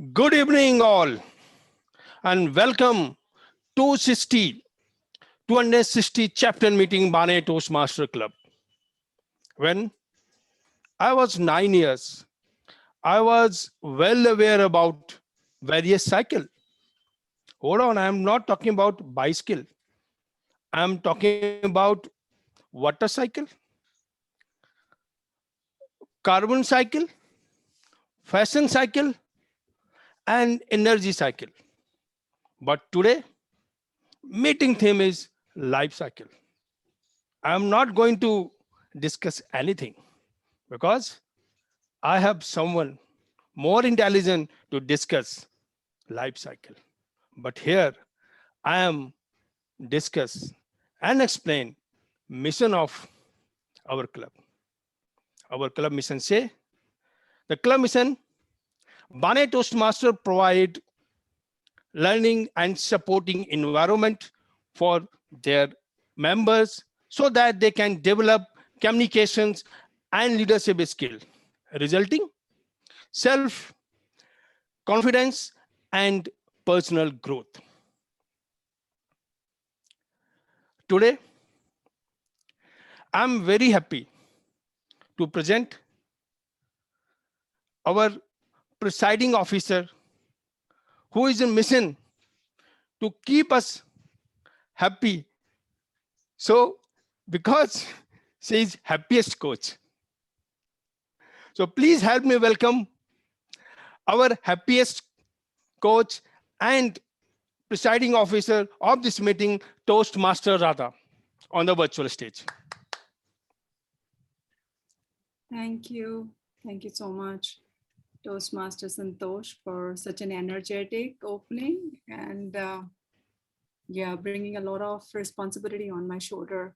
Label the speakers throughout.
Speaker 1: Good evening, all, and welcome to 260 chapter meeting Bane Toastmaster Club. When I was 9 years, I was well aware about various cycle. Hold on, I'm not talking about bicycle. I'm talking about water cycle, carbon cycle, fashion cycle, and energy cycle. But today, meeting theme is life cycle. I'm not going to discuss anything because I have someone more intelligent to discuss life cycle. But here I am discuss and explain mission of our club. Our club mission say the club mission Bane Toastmaster provide learning and supporting environment for their members so that they can develop communications and leadership skill, resulting self confidence and personal growth. Today, I'm very happy to present our presiding officer who is in mission to keep us happy. So, because she is happiest coach. So please help me welcome our happiest coach and presiding officer of this meeting, Toastmaster Radha, on the virtual stage.
Speaker 2: Thank you. Thank you so much, Toastmaster Santosh, for such an energetic opening and bringing a lot of responsibility on my shoulder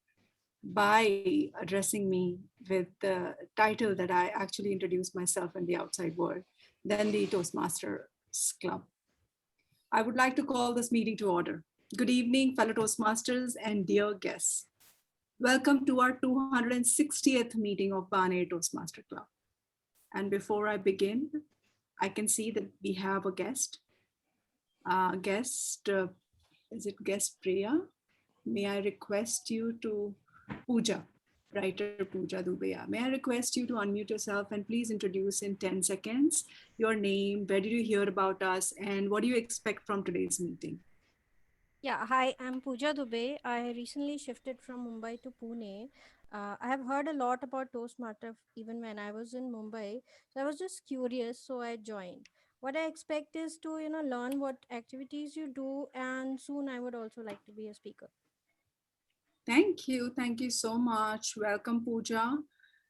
Speaker 2: by addressing me with the title that I actually introduced myself in the outside world, then the Toastmasters Club. I would like to call this meeting to order. Good evening, fellow Toastmasters and dear guests. Welcome to our 260th meeting of Bane Toastmaster Club. And before I begin, I can see that we have a guest. Is it guest Priya? May I request you to, Pooja, writer Pooja Dubey. May I request you to unmute yourself and please introduce in 10 seconds your name, where did you hear about us, and what do you expect from today's meeting?
Speaker 3: Yeah, hi, I'm Pooja Dubey. I recently shifted from Mumbai to Pune. I have heard a lot about Toastmaster even when I was in Mumbai. So I was just curious, so I joined. What I expect is to, learn what activities you do, and soon I would also like to be a speaker.
Speaker 2: Thank you. Thank you so much. Welcome, Pooja.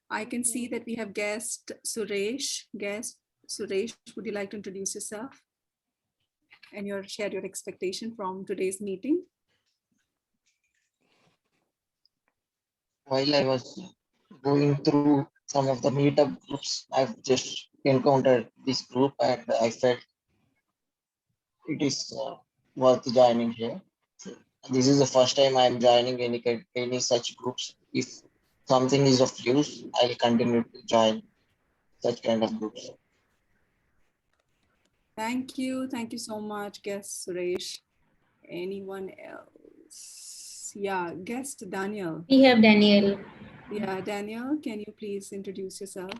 Speaker 2: I can see that we have guest Suresh. Guest Suresh, would you like to introduce yourself and share your expectation from today's meeting?
Speaker 4: While I was going through some of the meetup groups, I've just encountered this group and I felt it is worth joining here. So this is the first time I'm joining any such groups. If something is of use, I'll continue to join such kind of groups.
Speaker 2: Thank you. Thank you so much, guest Suresh. Anyone else? Yeah, guest Daniel.
Speaker 5: We have Daniel.
Speaker 2: Yeah, Daniel, can you please introduce yourself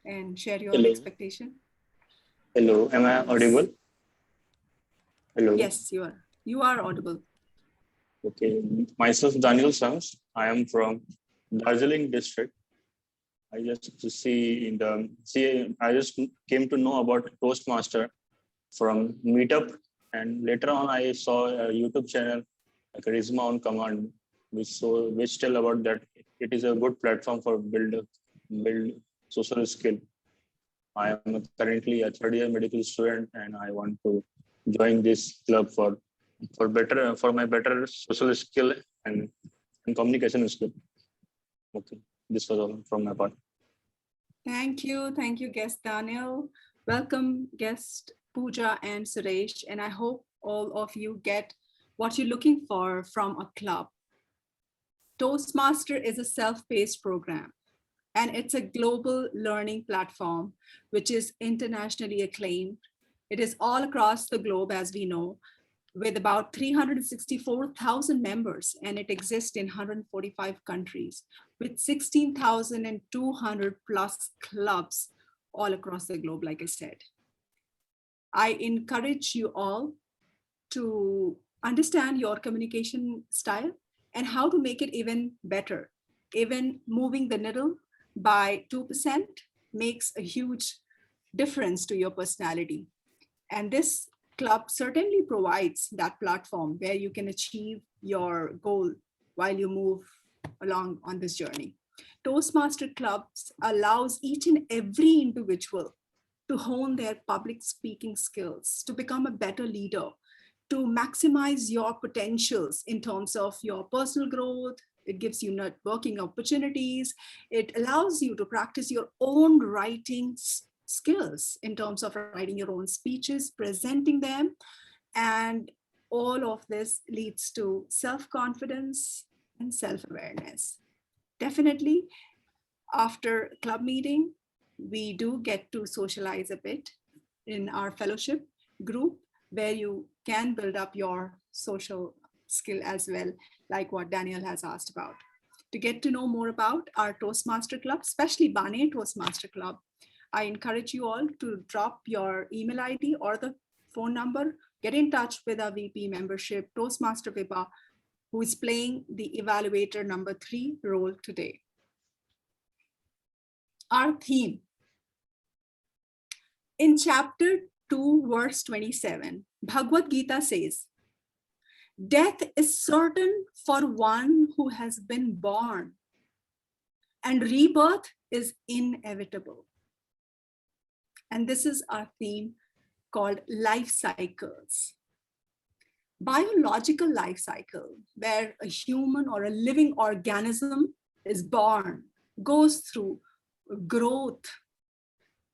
Speaker 2: and share your
Speaker 6: Hello.
Speaker 2: expectation?
Speaker 6: Hello, am I audible? Hello.
Speaker 2: Yes, you are. You are audible.
Speaker 6: Okay, myself Daniel Sams. I am from Darjeeling district. I just I just came to know about Toastmaster from Meetup, and later on I saw a YouTube channel, Charisma on Command, which tell about that it is a good platform for build social skill. I am currently a third year medical student, and I want to join this club for my better social skill and communication skill. Okay, this was all from my part.
Speaker 2: Thank you, guest Daniel. Welcome, guest Pooja and Suresh, and I hope all of you get what you're looking for from a club. Toastmaster is a self-paced program, and it's a global learning platform which is internationally acclaimed It is all across the globe, as we know, with about 364,000 members, and it exists in 145 countries with 16,200 plus clubs all across the globe, like I said. I encourage you all to understand your communication style and how to make it even better. Even moving the needle by 2% makes a huge difference to your personality. And this club certainly provides that platform where you can achieve your goal while you move along on this journey. Toastmaster clubs allows each and every individual to hone their public speaking skills, to become a better leader, to maximize your potentials in terms of your personal growth. It gives you networking opportunities. It allows you to practice your own writing skills in terms of writing your own speeches, presenting them. And all of this leads to self-confidence and self-awareness. Definitely, after club meeting, we do get to socialize a bit in our fellowship group, where you can build up your social skill as well, like what Daniel has asked about. To get to know more about our Toastmaster Club, especially Bane Toastmaster Club, I encourage you all to drop your email ID or the phone number, get in touch with our VP membership, Toastmaster Vibha, who is playing the evaluator number 3 role today. Our theme. In chapter 2, verse 27, Bhagavad Gita says, death is certain for one who has been born, and rebirth is inevitable. And this is our theme called life cycles. Biological life cycle, where a human or a living organism is born, goes through growth,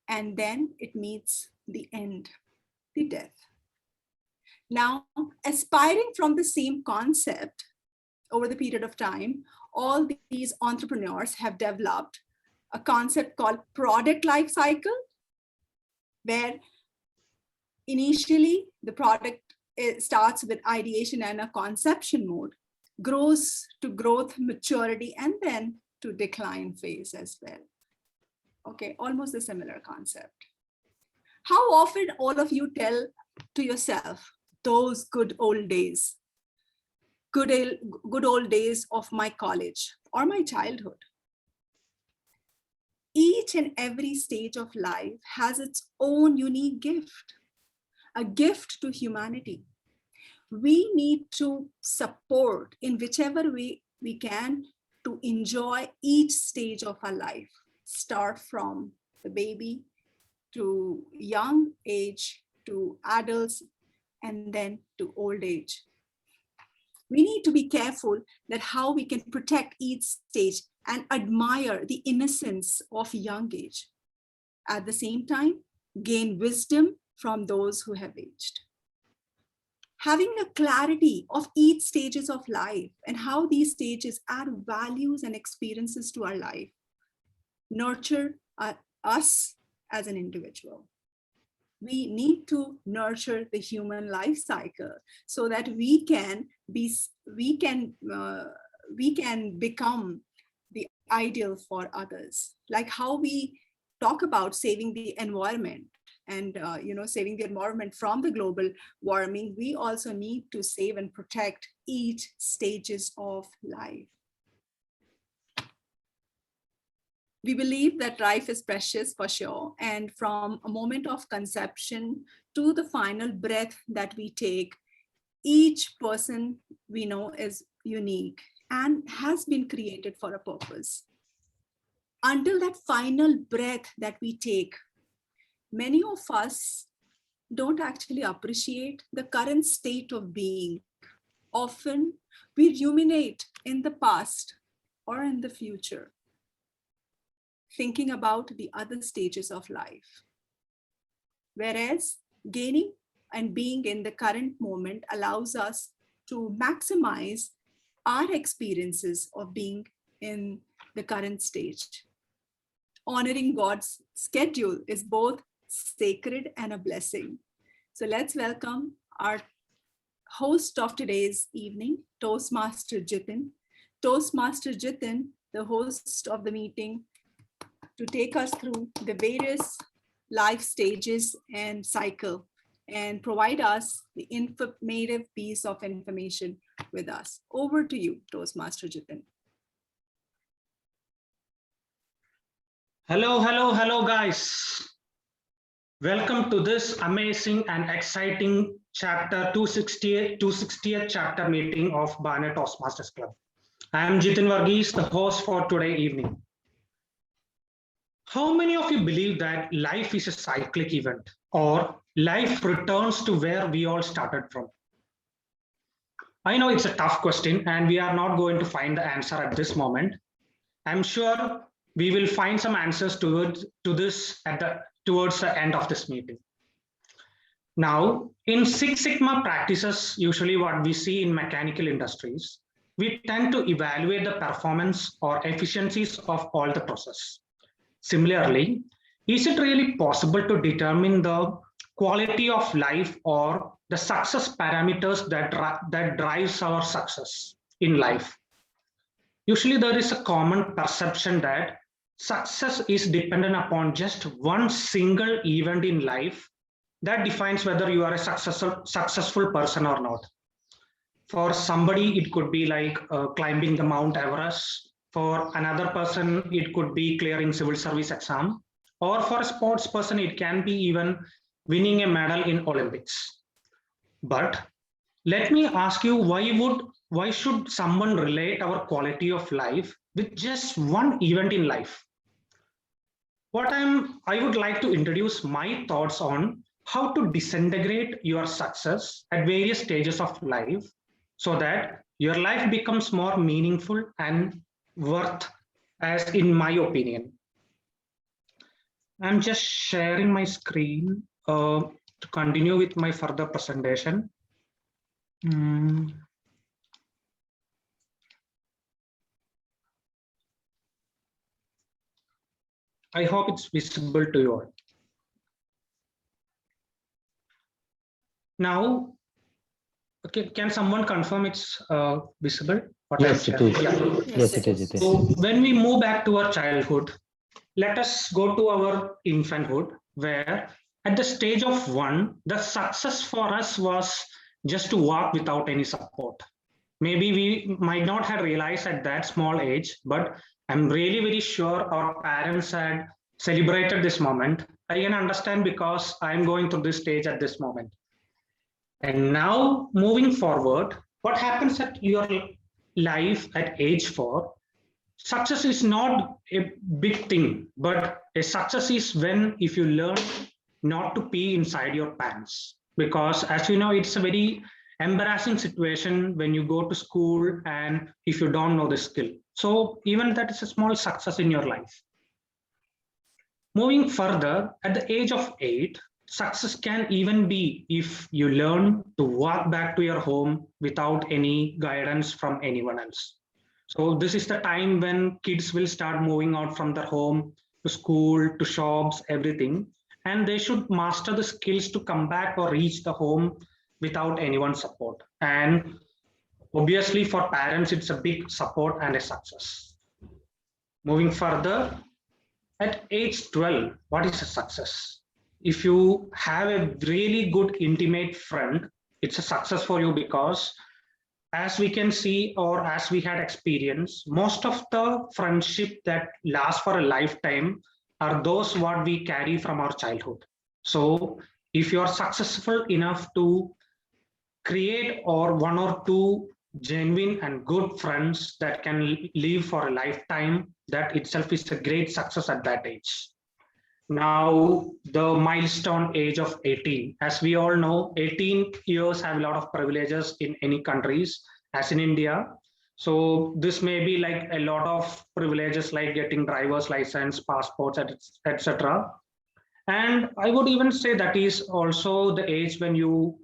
Speaker 2: and then it meets the end, the death. Now, aspiring from the same concept over the period of time, all these entrepreneurs have developed a concept called product life cycle, where initially the product starts with ideation and a conception mode, grows to growth, maturity, and then to decline phase as well. Okay, almost a similar concept. How often all of you tell to yourself, those good old days, good old days of my college or my childhood? Each and every stage of life has its own unique gift, a gift to humanity. We need to support in whichever way we can to enjoy each stage of our life. Start from the baby to young age, to adults, and then to old age. We need to be careful that how we can protect each stage and admire the innocence of young age. At the same time, gain wisdom from those who have aged. Having a clarity of each stages of life and how these stages add values and experiences to our life, nurture us as an individual. We need to nurture the human life cycle so that we can become the ideal for others. Like how we talk about saving the environment and saving the environment from the global warming, we also need to save and protect each stages of life. We believe that life is precious for sure, and from a moment of conception to the final breath that we take, each person we know is unique and has been created for a purpose. Until that final breath that we take, many of us don't actually appreciate the current state of being. Often we ruminate in the past or in the future, thinking about the other stages of life. Whereas gaining and being in the current moment allows us to maximize our experiences of being in the current stage. Honoring God's schedule is both sacred and a blessing. So let's welcome our host of today's evening, Toastmaster Jithin. Toastmaster Jithin, the host of the meeting, to take us through the various life stages and cycle and provide us the informative piece of information with us. Over to you, Toastmaster Jithin.
Speaker 5: Hello, guys. Welcome to this amazing and exciting chapter 260th chapter meeting of Barnet Toastmasters Club. I am Jithin Varghese, the host for today evening. How many of you believe that life is a cyclic event or life returns to where we all started from? I know it's a tough question and we are not going to find the answer at this moment. I'm sure we will find some answers towards the end of this meeting. Now, in Six Sigma practices, usually what we see in mechanical industries, we tend to evaluate the performance or efficiencies of all the process. Similarly, is it really possible to determine the quality of life or the success parameters that drives our success in life? Usually there is a common perception that success is dependent upon just one single event in life that defines whether you are a successful person or not. For somebody, it could be like climbing the Mount Everest. For another person, it could be clearing civil service exam. Or for a sports person, it can be even winning a medal in Olympics. But let me ask you, why should someone relate our quality of life with just one event in life? I would like to introduce my thoughts on how to disintegrate your success at various stages of life so that your life becomes more meaningful and worth, as in my opinion. I'm just sharing my screen to continue with my further presentation. I hope it's visible to you all. Now, okay, can someone confirm it's visible?
Speaker 7: Yes, it is.
Speaker 5: Yeah.
Speaker 7: Yes, it is.
Speaker 5: So when we move back to our childhood, let us go to our infanthood, where at the stage of 1, the success for us was just to walk without any support. Maybe we might not have realized at that small age, but I'm really very sure our parents had celebrated this moment. I can understand because I'm going through this stage at this moment. And now moving forward, what happens at your life at age 4? Success is not a big thing, but a success is when if you learn not to pee inside your pants. Because as you know, it's a very embarrassing situation when you go to school and if you don't know the skill. So even that is a small success in your life. Moving further, at the age of 8, success can even be if you learn to walk back to your home without any guidance from anyone else. So this is the time when kids will start moving out from their home to school, to shops, everything. And they should master the skills to come back or reach the home without anyone's support. And obviously for parents, it's a big support and a success. Moving further, at age 12, what is a success? If you have a really good intimate friend, it's a success for you because as we can see or as we had experienced, most of the friendship that lasts for a lifetime are those what we carry from our childhood. So if you are successful enough to create or 1 or 2 genuine and good friends that can live for a lifetime, that itself is a great success at that age. Now, the milestone age of 18. As we all know, 18 years have a lot of privileges in any countries, as in India. So this may be like a lot of privileges like getting driver's license, passports, etc. And I would even say that is also the age when you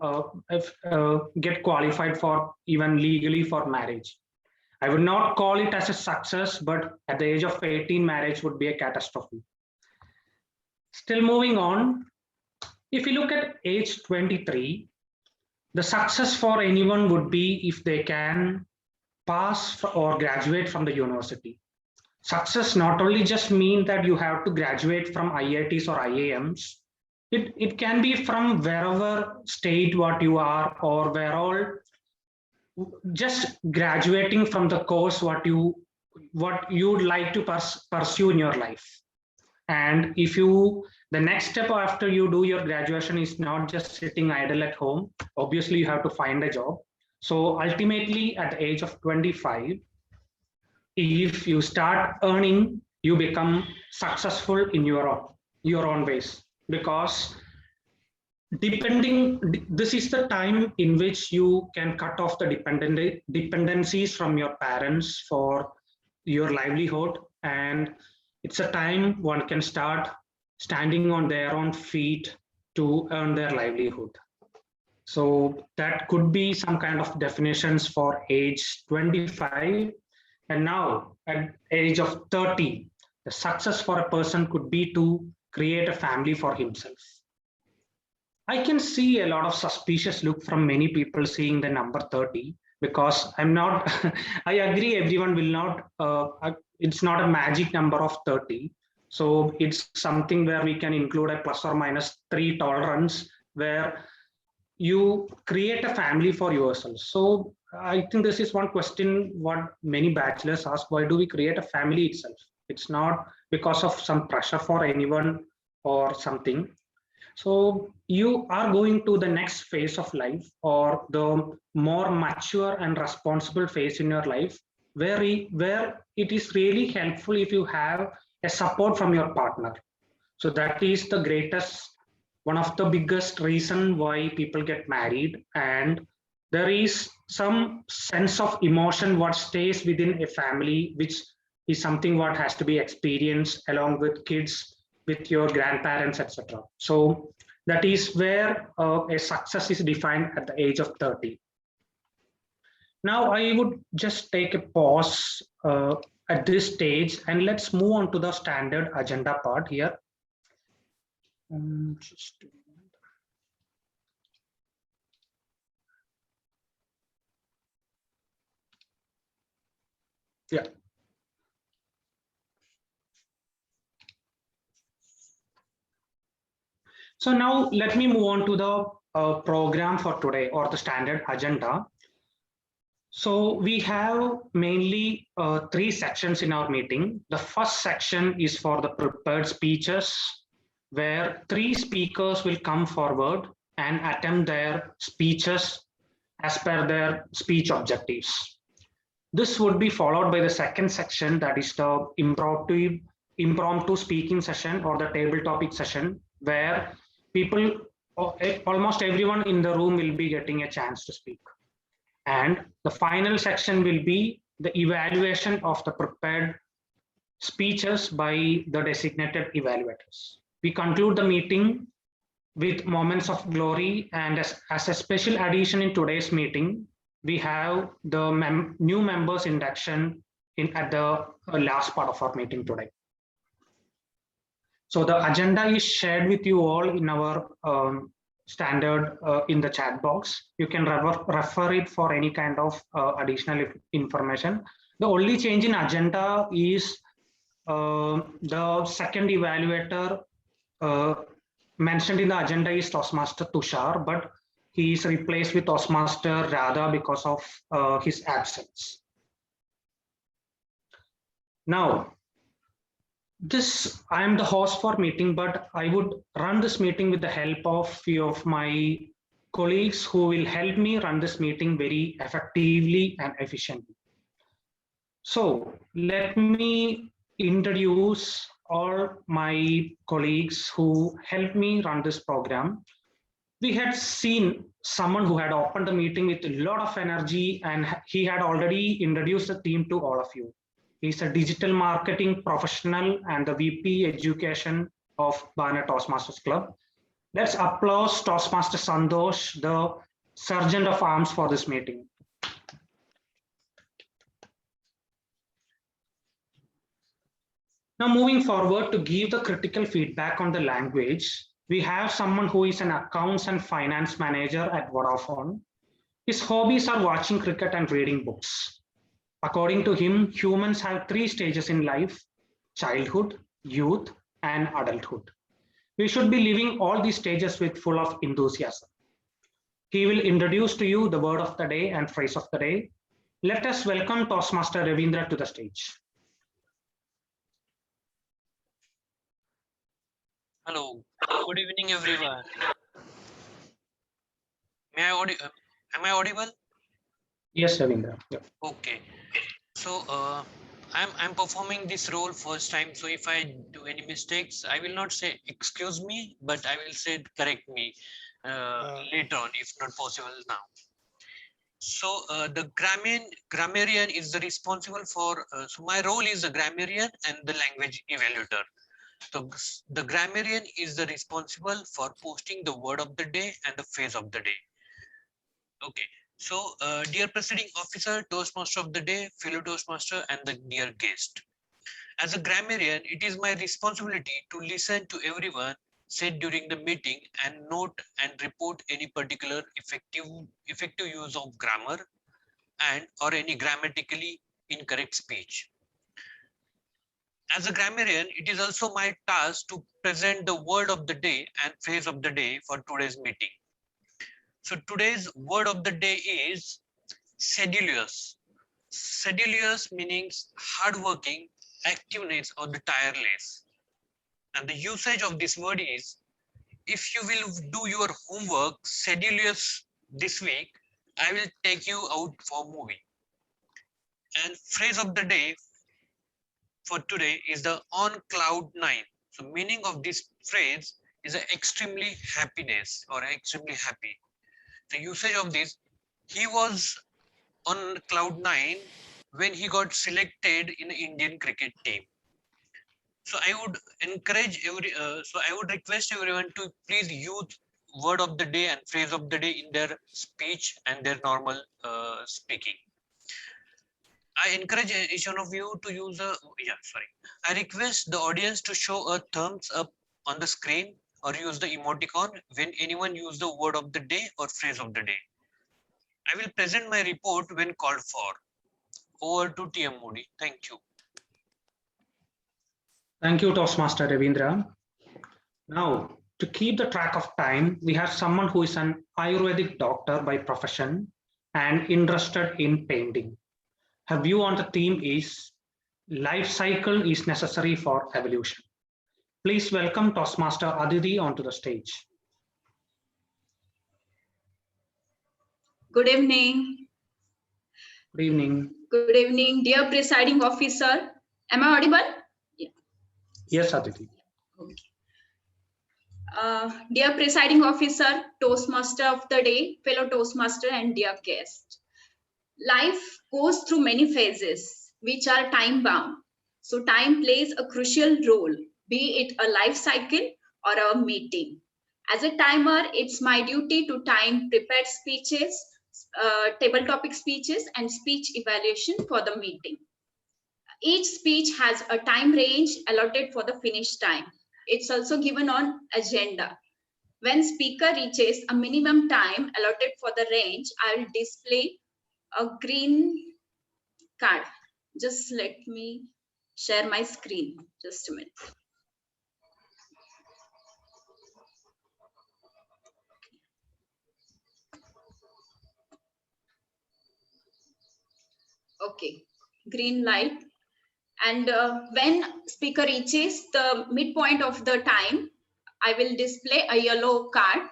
Speaker 5: get qualified for even legally for marriage. I would not call it as a success, but at the age of 18, marriage would be a catastrophe. Still moving on, If you look at age 23, the success for anyone would be if they can pass or graduate from the university. Success not only just mean that you have to graduate from IITs or IIMs, it can be from wherever state what you are, or where all just graduating from the course what you'd like to pursue in your life. And if you, the next step after you do your graduation is not just sitting idle at home, obviously you have to find a job. So ultimately at the age of 25, if you start earning, you become successful in your own ways, because this is the time in which you can cut off the dependencies from your parents for your livelihood, and it's a time one can start standing on their own feet to earn their livelihood. So that could be some kind of definitions for age 25. And now at age of 30, the success for a person could be to create a family for himself. I can see a lot of suspicious look from many people seeing the number 30, because I'm not, I agree everyone will not, it's not a magic number of 30. So it's something where we can include a plus or minus 3 tolerance, where you create a family for yourself. So I think this is one question what many bachelors ask: why do we create a family itself? It's not because of some pressure for anyone or something. So you are going to the next phase of life, or the more mature and responsible phase in your life, where it is really helpful if you have a support from your partner. So that is the greatest, one of the biggest reason why people get married. And there is some sense of emotion what stays within a family, which is something what has to be experienced along with kids, with your grandparents, etc. So that is where a success is defined at the age of 30. Now I would just take a pause at this stage, and let's move on to the standard agenda part here. Yeah. So now let me move on to the program for today, or the standard agenda. So we have mainly 3 sections in our meeting. The first section is for the prepared speeches, where 3 speakers will come forward and attempt their speeches as per their speech objectives. This would be followed by the second section, that is the impromptu speaking session, or the table topic session, where people, almost everyone in the room will be getting a chance to speak. And the final section will be the evaluation of the prepared speeches by the designated evaluators. We conclude the meeting with moments of glory, and as a special addition in today's meeting, we have the new members induction at the last part of our meeting today. So the agenda is shared with you all in our standard in the chat box. You can refer it for any kind of additional information. The only change in agenda is the second evaluator mentioned in the agenda is Toastmaster Tushar, but he is replaced with Toastmaster Radha because of his absence. Now, I am the host for meeting, but I would run this meeting with the help of few of my colleagues who will help me run this meeting very effectively and efficiently. So let me introduce all my colleagues who helped me run this program. We had seen someone who had opened the meeting with a lot of energy, and he had already introduced the team to all of you. He's a digital marketing professional and the VP Education of Barnet Toastmasters Club. Let's applaud Toastmaster Santosh, the Sergeant of Arms for this meeting. Now moving forward to give the critical feedback on the language, We have someone who is an accounts and finance manager at Vodafone. His hobbies are watching cricket and reading books. According to him, humans have 3 stages in life: childhood, youth, and adulthood. We should be living all these stages with full of enthusiasm. He will introduce to you the word of the day and phrase of the day. Let us welcome Toastmaster Ravindra to the stage.
Speaker 7: Hello, good evening, everyone. Am I audible?
Speaker 5: Yes, Ravindra. Yeah.
Speaker 7: Okay. So I'm performing this role first time. So if I do any mistakes, I will not say excuse me, but I will say correct me later on, if not possible now. So the grammarian is the responsible for. So my role is the grammarian and the language evaluator. So the grammarian is the responsible for posting the word of the day and the phrase of the day. Okay. So, dear presiding officer, Toastmaster of the day, fellow Toastmaster, and the dear guest. As a grammarian, it is my responsibility to listen to everyone said during the meeting and note and report any particular effective use of grammar and or any grammatically incorrect speech. As a grammarian, it is also my task to present the word of the day and phrase of the day for today's meeting. So today's word of the day is sedulous. Sedulous means hardworking, activeness, or the tireless. And the usage of this word is, if you will do your homework sedulous this week, I will take you out for a movie. And phrase of the day for today is the on cloud nine. So meaning of this phrase is a extremely happiness or extremely happy. The usage of this, he was on cloud nine when he got selected in the Indian cricket team. So I would I would request everyone to please use word of the day and phrase of the day in their speech and their normal speaking. I encourage each one of you to use I request the audience to show a thumbs up on the screen or use the emoticon when anyone use the word of the day or phrase of the day. I will present my report when called for. Over to TM Moody. Thank you.
Speaker 5: Thank you, Toastmaster Ravindra. Now, to keep the track of time, we have someone who is an Ayurvedic doctor by profession and interested in painting. Her view on the theme is life cycle is necessary for evolution. Please welcome Toastmaster Aditi onto the stage.
Speaker 8: Good evening.
Speaker 5: Good evening.
Speaker 8: Good evening, dear presiding officer. Am I audible? Yeah.
Speaker 5: Yes, Aditi.
Speaker 8: Okay. Dear presiding officer, Toastmaster of the day, fellow Toastmaster, and dear guest. Life goes through many phases, which are time bound. So time plays a crucial role, be it a life cycle or a meeting. As a timer, it's my duty to time prepared speeches, table topic speeches, and speech evaluation for the meeting. Each speech has a time range allotted for the finish time. It's also given on agenda. When speaker reaches a minimum time allotted for the range, I will display a green card. Just let me share my screen. Just a minute. Okay, green light. And when speaker reaches the midpoint of the time, I will display a yellow card.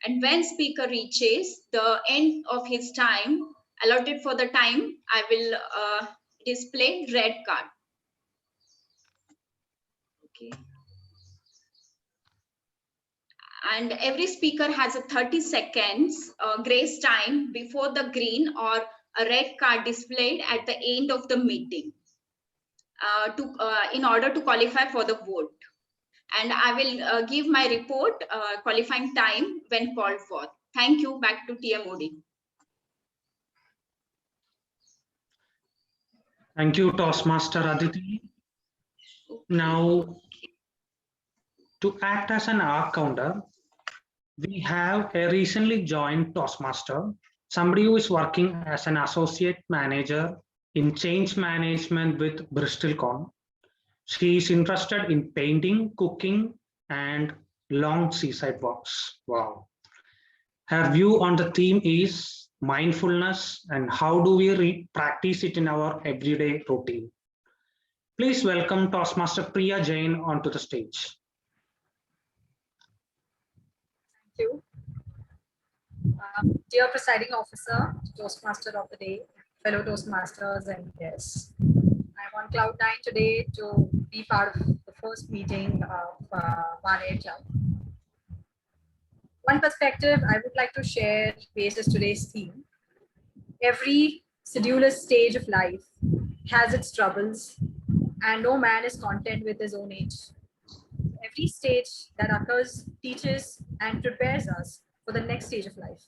Speaker 8: And when speaker reaches the end of his time allotted for the time, I will display red card. Okay. And every speaker has a 30 seconds grace time before the green or a red card displayed at the end of the meeting in order to qualify for the vote. And I will give my report qualifying time when called for. Thank you. Back to TMOD.
Speaker 5: Thank you, Toastmaster Aditi. Now, To act as an arc counter, we have a recently joined Toastmaster, somebody who is working as an associate manager in change management with BristolCon. She is interested in painting, cooking, and long seaside walks. Wow. Her view on the theme is mindfulness and how do we practice it in our everyday routine. Please welcome Toastmaster Priya Jain onto the stage.
Speaker 9: Thank you. Dear Presiding Officer, Toastmaster of the Day, fellow Toastmasters and guests. I'm on cloud nine today to be part of the first meeting of One Jump. One perspective I would like to share basis today's theme. Every sedulous stage of life has its troubles, and no man is content with his own age. Every stage that occurs teaches and prepares us for the next stage of life.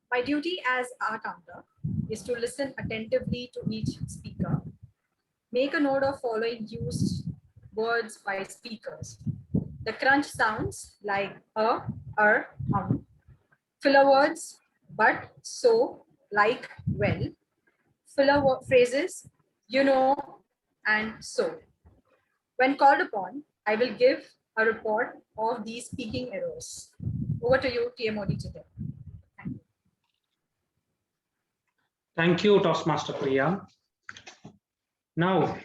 Speaker 9: My duty as our counter is to listen attentively to each speaker, make a note of following used words by speakers. The crunch sounds like filler words, but, so, like, well, filler phrases, you know, and so. When called upon, I will give a report of these speaking errors. Over to you, TMOD Jithin. Thank you.
Speaker 5: Thank you, Toastmaster Priya. Now,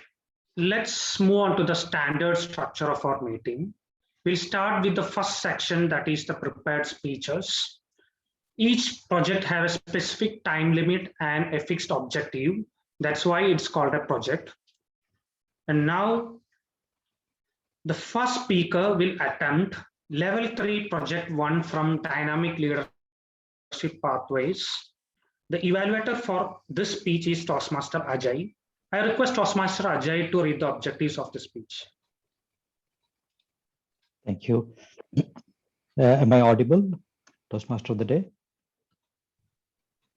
Speaker 5: let's move on to the standard structure of our meeting. We'll start with the first section, that is the prepared speeches. Each project has a specific time limit and a fixed objective. That's why it's called a project. And now, the first speaker will attempt level 3 project 1 from Dynamic Leadership Pathways. The evaluator for this speech is Toastmaster Ajay. I request Toastmaster Ajay to read the objectives of the speech.
Speaker 10: Thank you. Am I audible, Toastmaster of the Day?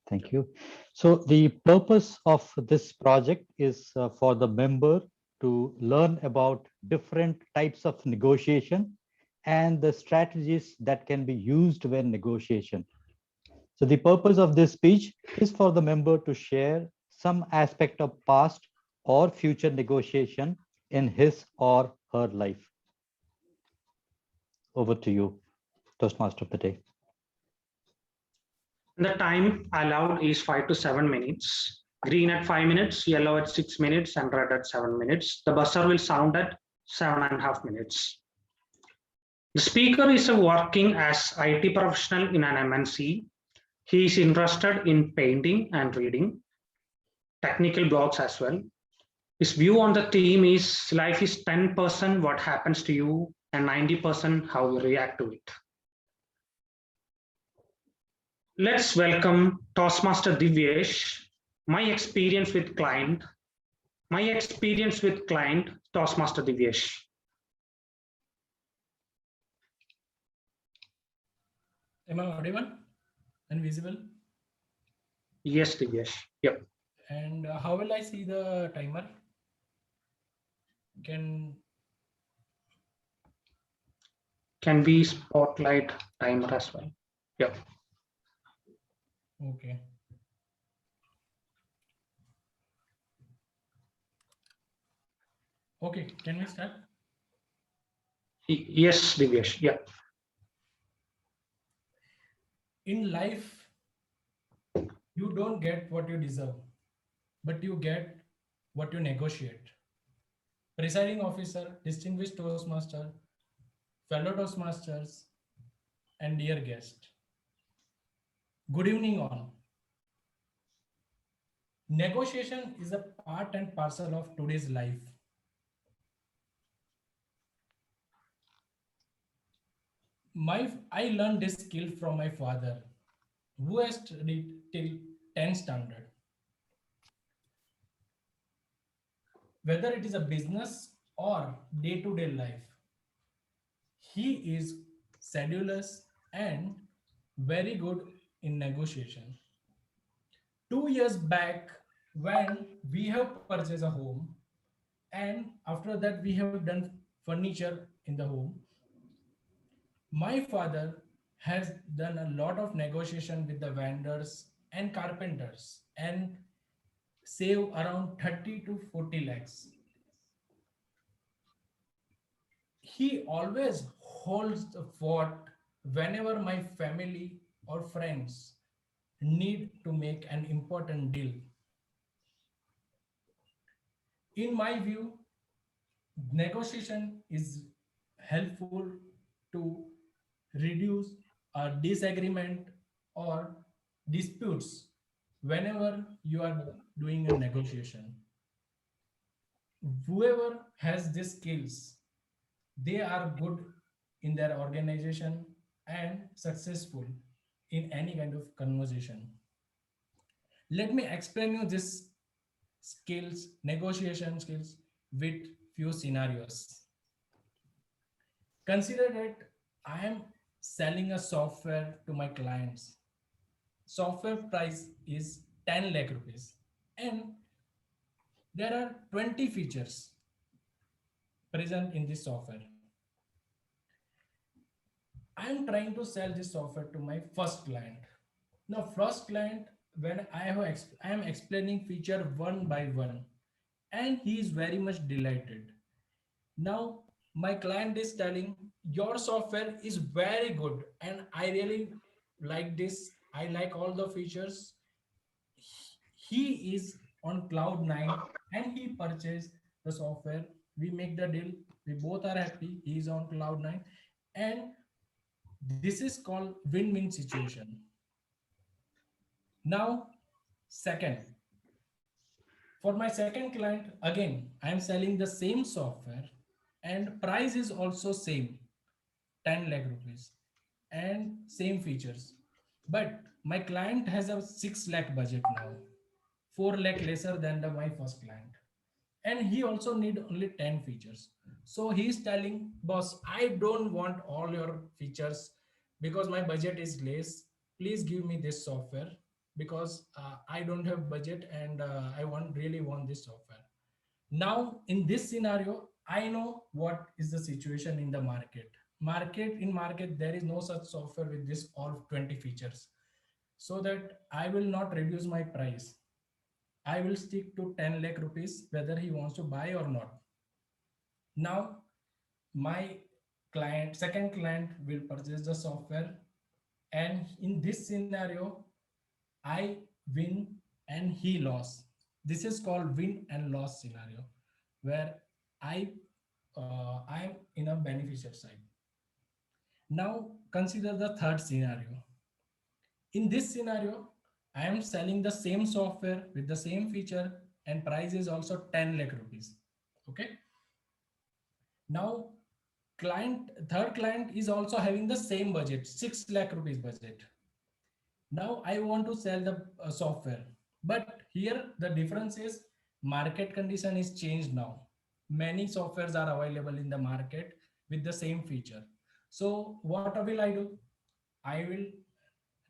Speaker 10: Thank you. So the purpose of this project is for the member to learn about different types of negotiation and the strategies that can be used when negotiation. So the purpose of this speech is for the member to share some aspect of past or future negotiation in his or her life. Over to you, Toastmaster of the Day.
Speaker 5: The time allowed is 5 to 7 minutes. Green at 5 minutes, yellow at 6 minutes, and red at 7 minutes. The buzzer will sound at 7.5 minutes. The speaker is working as IT professional in an MNC. He is interested in painting and reading, technical blogs as well. His view on the theme is life is 10% what happens to you and 90% how you react to it. Let's welcome Toastmaster Divyesh. My experience with client, Toastmaster Divyesh.
Speaker 11: Am I audible and visible?
Speaker 5: Yes, Divyesh. Yep.
Speaker 11: And how will I see the timer? Can
Speaker 5: be spotlight timer as well. Yep.
Speaker 11: Okay. Okay, can we start?
Speaker 5: Yes, Divyesh. Yeah.
Speaker 11: In life, you don't get what you deserve, but you get what you negotiate. Presiding officer, distinguished Toastmaster, fellow Toastmasters, and dear guest. Good evening all. Negotiation is a part and parcel of today's life. I learned this skill from my father, who has studied till 10th standard. Whether it is a business or day-to-day life, he is sedulous and very good in negotiation. 2 years back, when we have purchased a home, and after that we have done furniture in the home. My father has done a lot of negotiation with the vendors and carpenters and save around 30 to 40 lakhs. He always holds the fort whenever my family or friends need to make an important deal. In my view, negotiation is helpful to reduce a disagreement or disputes whenever you are doing a negotiation. Whoever has these skills, they are good in their organization and successful in any kind of conversation. Let me explain you this skills, negotiation skills with few scenarios. Consider that I am selling a software to my clients. Software price is 10 lakh rupees and there are 20 features present in this software. I am trying to sell this software to my first client. Now, first client, when I am explaining feature one by one, and he is very much delighted. Now, my client is telling your software is very good, and I really like this. I like all the features. He is on cloud 9 and he purchased the software. We make the deal. We both are happy. He is on cloud 9, and this is called win-win situation. Now, second, for my second client, again, I am selling the same software and price is also same, 10 lakh rupees and same features. But my client has a 6 lakh budget now, 4 lakh lesser than my first client. And he also need only 10 features. So he's telling, boss, I don't want all your features because my budget is less. Please give me this software because I don't have budget and I really want this software. Now in this scenario, I know what is the situation in the market. Market there is no such software with this all 20 features. So that I will not reduce my price. I will stick to 10 lakh rupees whether he wants to buy or not. Now my second client will purchase the software, and in this scenario I win and he lost. This is called win and loss scenario where I am in a beneficial side. Now consider the third scenario. In this scenario, I am selling the same software with the same feature and price is also 10 lakh rupees. Okay. Now third client is also having the same budget, 6 lakh rupees budget. Now I want to sell the software, but here the difference is market condition is changed now. Many softwares are available in the market with the same feature. So what will I do? I will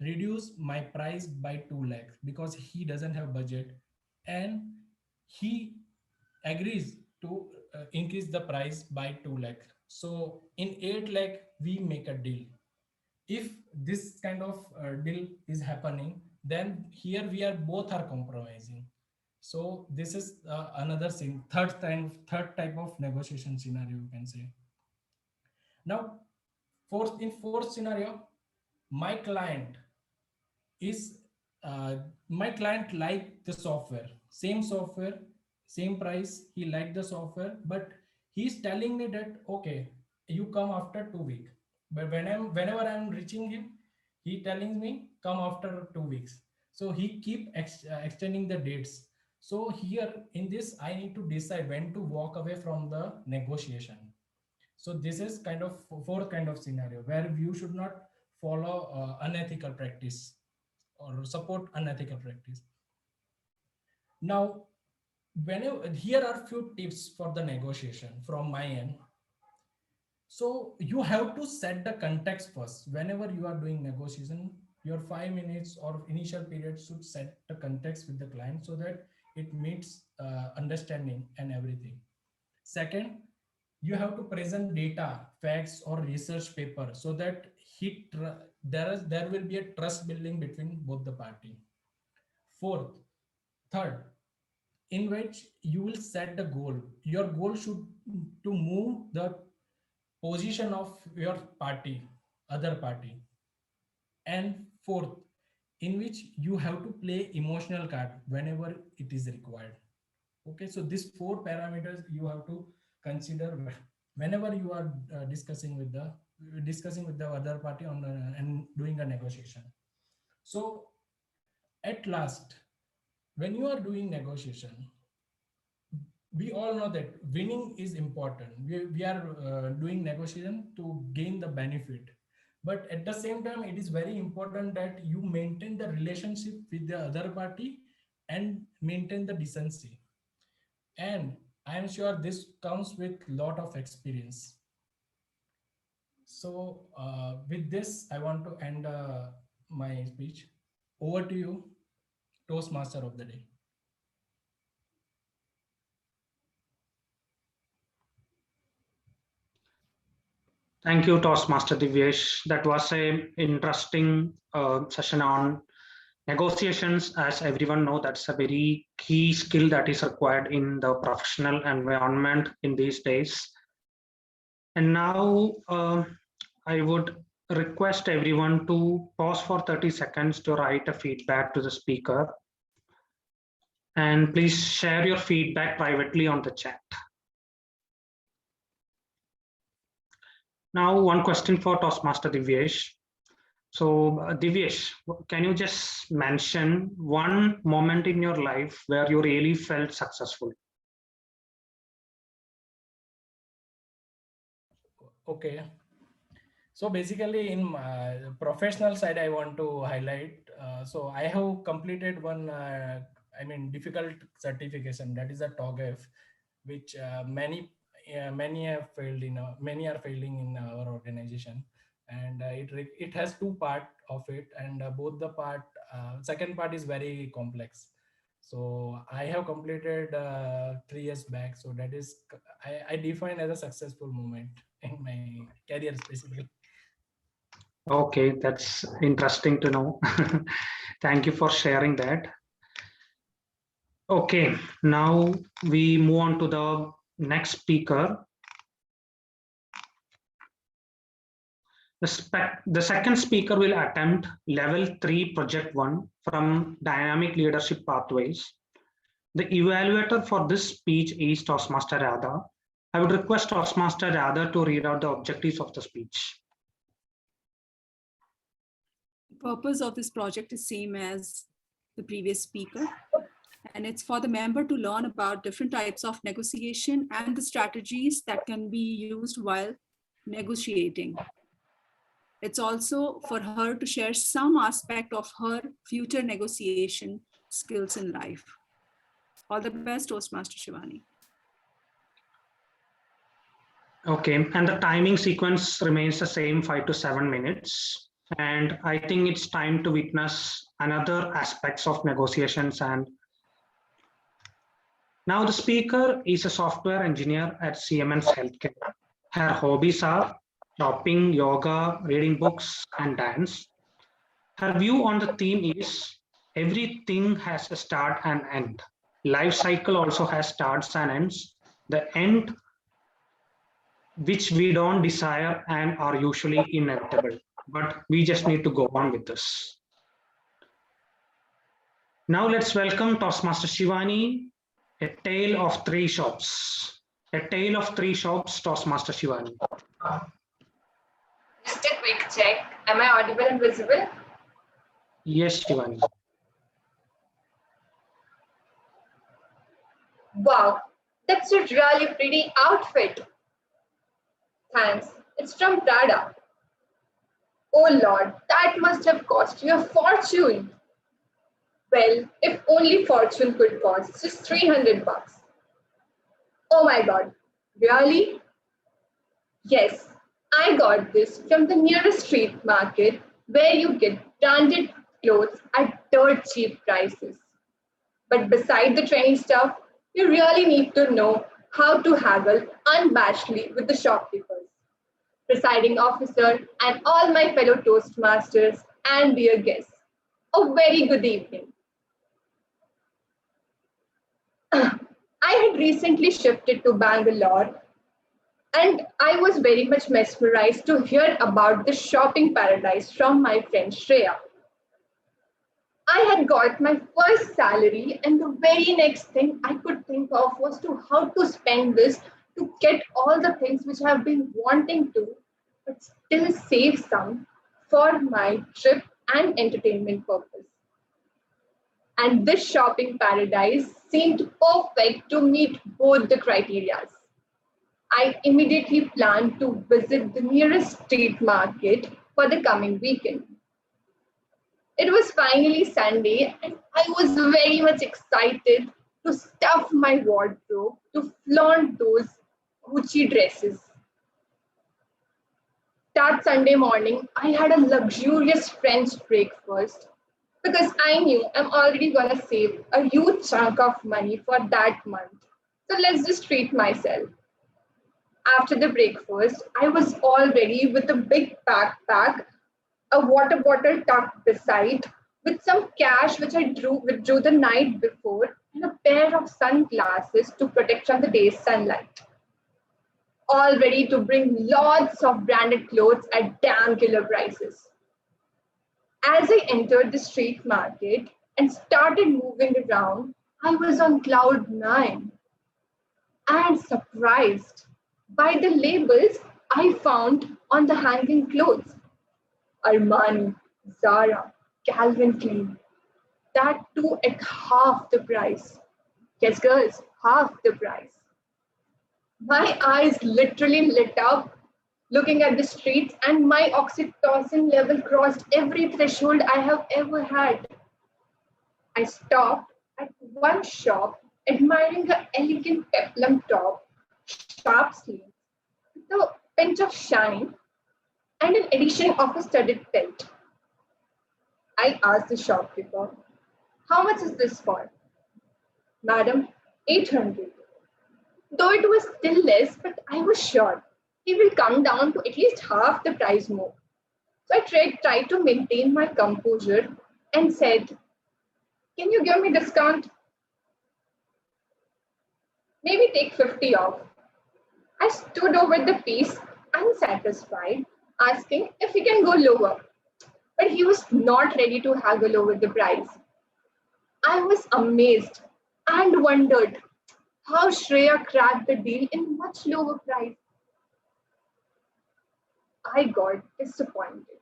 Speaker 11: reduce my price by 2 lakhs because he doesn't have budget and he agrees to increase the price by 2 lakh. So in 8 lakh we make a deal. If this kind of deal is happening, then here we are both are compromising. So this is another thing, third type of negotiation scenario you can say. Now in fourth scenario, my client is my client like the software, same price, he liked the software, but he's telling me that okay, you come after 2 weeks. But whenever I'm reaching him, he telling me come after 2 weeks. So he keep extending the dates. So here in this I need to decide when to walk away from the negotiation. So this is kind of fourth kind of scenario where you should not follow unethical practice or support unethical practice. Now, here are few tips for the negotiation from my end. So you have to set the context first. Whenever you are doing negotiation, your 5 minutes or initial period should set the context with the client so that it meets understanding and everything. Second, you have to present data, facts, or research paper so that there will be a trust building between both the party. Third, in which you will set the goal. Your goal should to move the position of your party, other party. And fourth, in which you have to play emotional card whenever it is required. Okay, so these 4 parameters you have to consider whenever you are discussing with the other party on and doing a negotiation. So at last, when you are doing negotiation, we all know that winning is important. We are doing negotiation to gain the benefit, but at the same time it is very important that you maintain the relationship with the other party and maintain the decency. And I am sure this comes with lot of experience. So with this, I want to end my speech. Over to you, Toastmaster of the day.
Speaker 5: Thank you, Toastmaster Divyesh. That was an interesting session on negotiations. As everyone knows, that's a very key skill that is required in the professional environment in these days. And now I would request everyone to pause for 30 seconds to write a feedback to the speaker. And please share your feedback privately on the chat. Now, one question for Toastmaster Divyesh. So Divyesh, can you just mention one moment in your life where you really felt successful?
Speaker 11: Okay. So basically in my professional side, I want to highlight. So I have completed one, difficult certification, that is a TOGAF, which many have failed in, many are failing in our organization. And it has 2 parts of it, and both the second part is very complex. So I have completed 3 years back. So that is, I define as a successful moment in my career specifically.
Speaker 5: Okay, that's interesting to know. Thank you for sharing that. Okay, now we move on to the next speaker. The second speaker will attempt level 3 project 1 from dynamic leadership pathways. The evaluator for this speech is Toastmaster Radha. I would request Toastmaster Radha to read out the objectives of the speech.
Speaker 2: The purpose of this project is same as the previous speaker, and it's for the member to learn about different types of negotiation and the strategies that can be used while negotiating. It's also for her to share some aspect of her future negotiation skills in life. All the best, Toastmaster Shivani.
Speaker 5: Okay, and the timing sequence remains the same, 5 to 7 minutes. And I think it's time to witness another aspects of negotiations. And now the speaker is a software engineer at Siemens Healthcare. Her hobbies are shopping, yoga, reading books, and dance. Her view on the theme is everything has a start and end. Life cycle also has starts and ends. The end, which we don't desire and are usually inevitable, but we just need to go on with this. Now let's welcome Toastmaster Shivani, a tale of 3 shops. A tale of 3 shops, Toastmaster Shivani.
Speaker 12: Just a quick check. Am I audible and visible?
Speaker 5: Yes, Shivani.
Speaker 12: Wow, that's a really pretty outfit. Thanks. It's from Prada. Oh Lord, that must have cost you a fortune. Well, if only fortune could cost just 300 bucks. Oh my God, really? Yes, I got this from the nearest street market where you get branded clothes at dirt cheap prices. But beside the trendy stuff, you really need to know how to haggle unabashedly with the shopkeepers, presiding officer, and all my fellow Toastmasters and dear guests. A very good evening. I had recently shifted to Bangalore, and I was very much mesmerized to hear about the shopping paradise from my friend Shreya. I had got my first salary, and the very next thing I could think of was to how to spend this to get all the things which I've been wanting to, but still save some for my trip and entertainment purpose. And this shopping paradise seemed perfect to meet both the criteria. I immediately planned to visit the nearest street market for the coming weekend. It was finally Sunday, and I was very much excited to stuff my wardrobe to flaunt those Gucci dresses. That Sunday morning, I had a luxurious French breakfast because I knew I'm already going to save a huge chunk of money for that month. So let's just treat myself. After the breakfast, I was all ready with a big backpack, a water bottle tucked beside, with some cash which I withdrew the night before, and a pair of sunglasses to protect from the day's sunlight. All ready to bring lots of branded clothes at damn killer prices. As I entered the street market and started moving around, I was on cloud nine and surprised by the labels I found on the hanging clothes. Armani, Zara, Calvin Klein. That too at half the price. Yes, girls, half the price. My eyes literally lit up looking at the streets, and my oxytocin level crossed every threshold I have ever had. I stopped at one shop, admiring her elegant peplum top, sharp sleeves, with a pinch of shine, and an addition of a studded belt. I asked the shopkeeper, "How much is this for?" "Madam, 800. Though it was still less, but I was sure he will come down to at least half the price more. So I tried to maintain my composure and said, "Can you give me discount? Maybe take 50 off." I stood over the piece, unsatisfied, asking if he can go lower. But he was not ready to haggle over the price. I was amazed and wondered how Shreya cracked the deal in much lower price. I got disappointed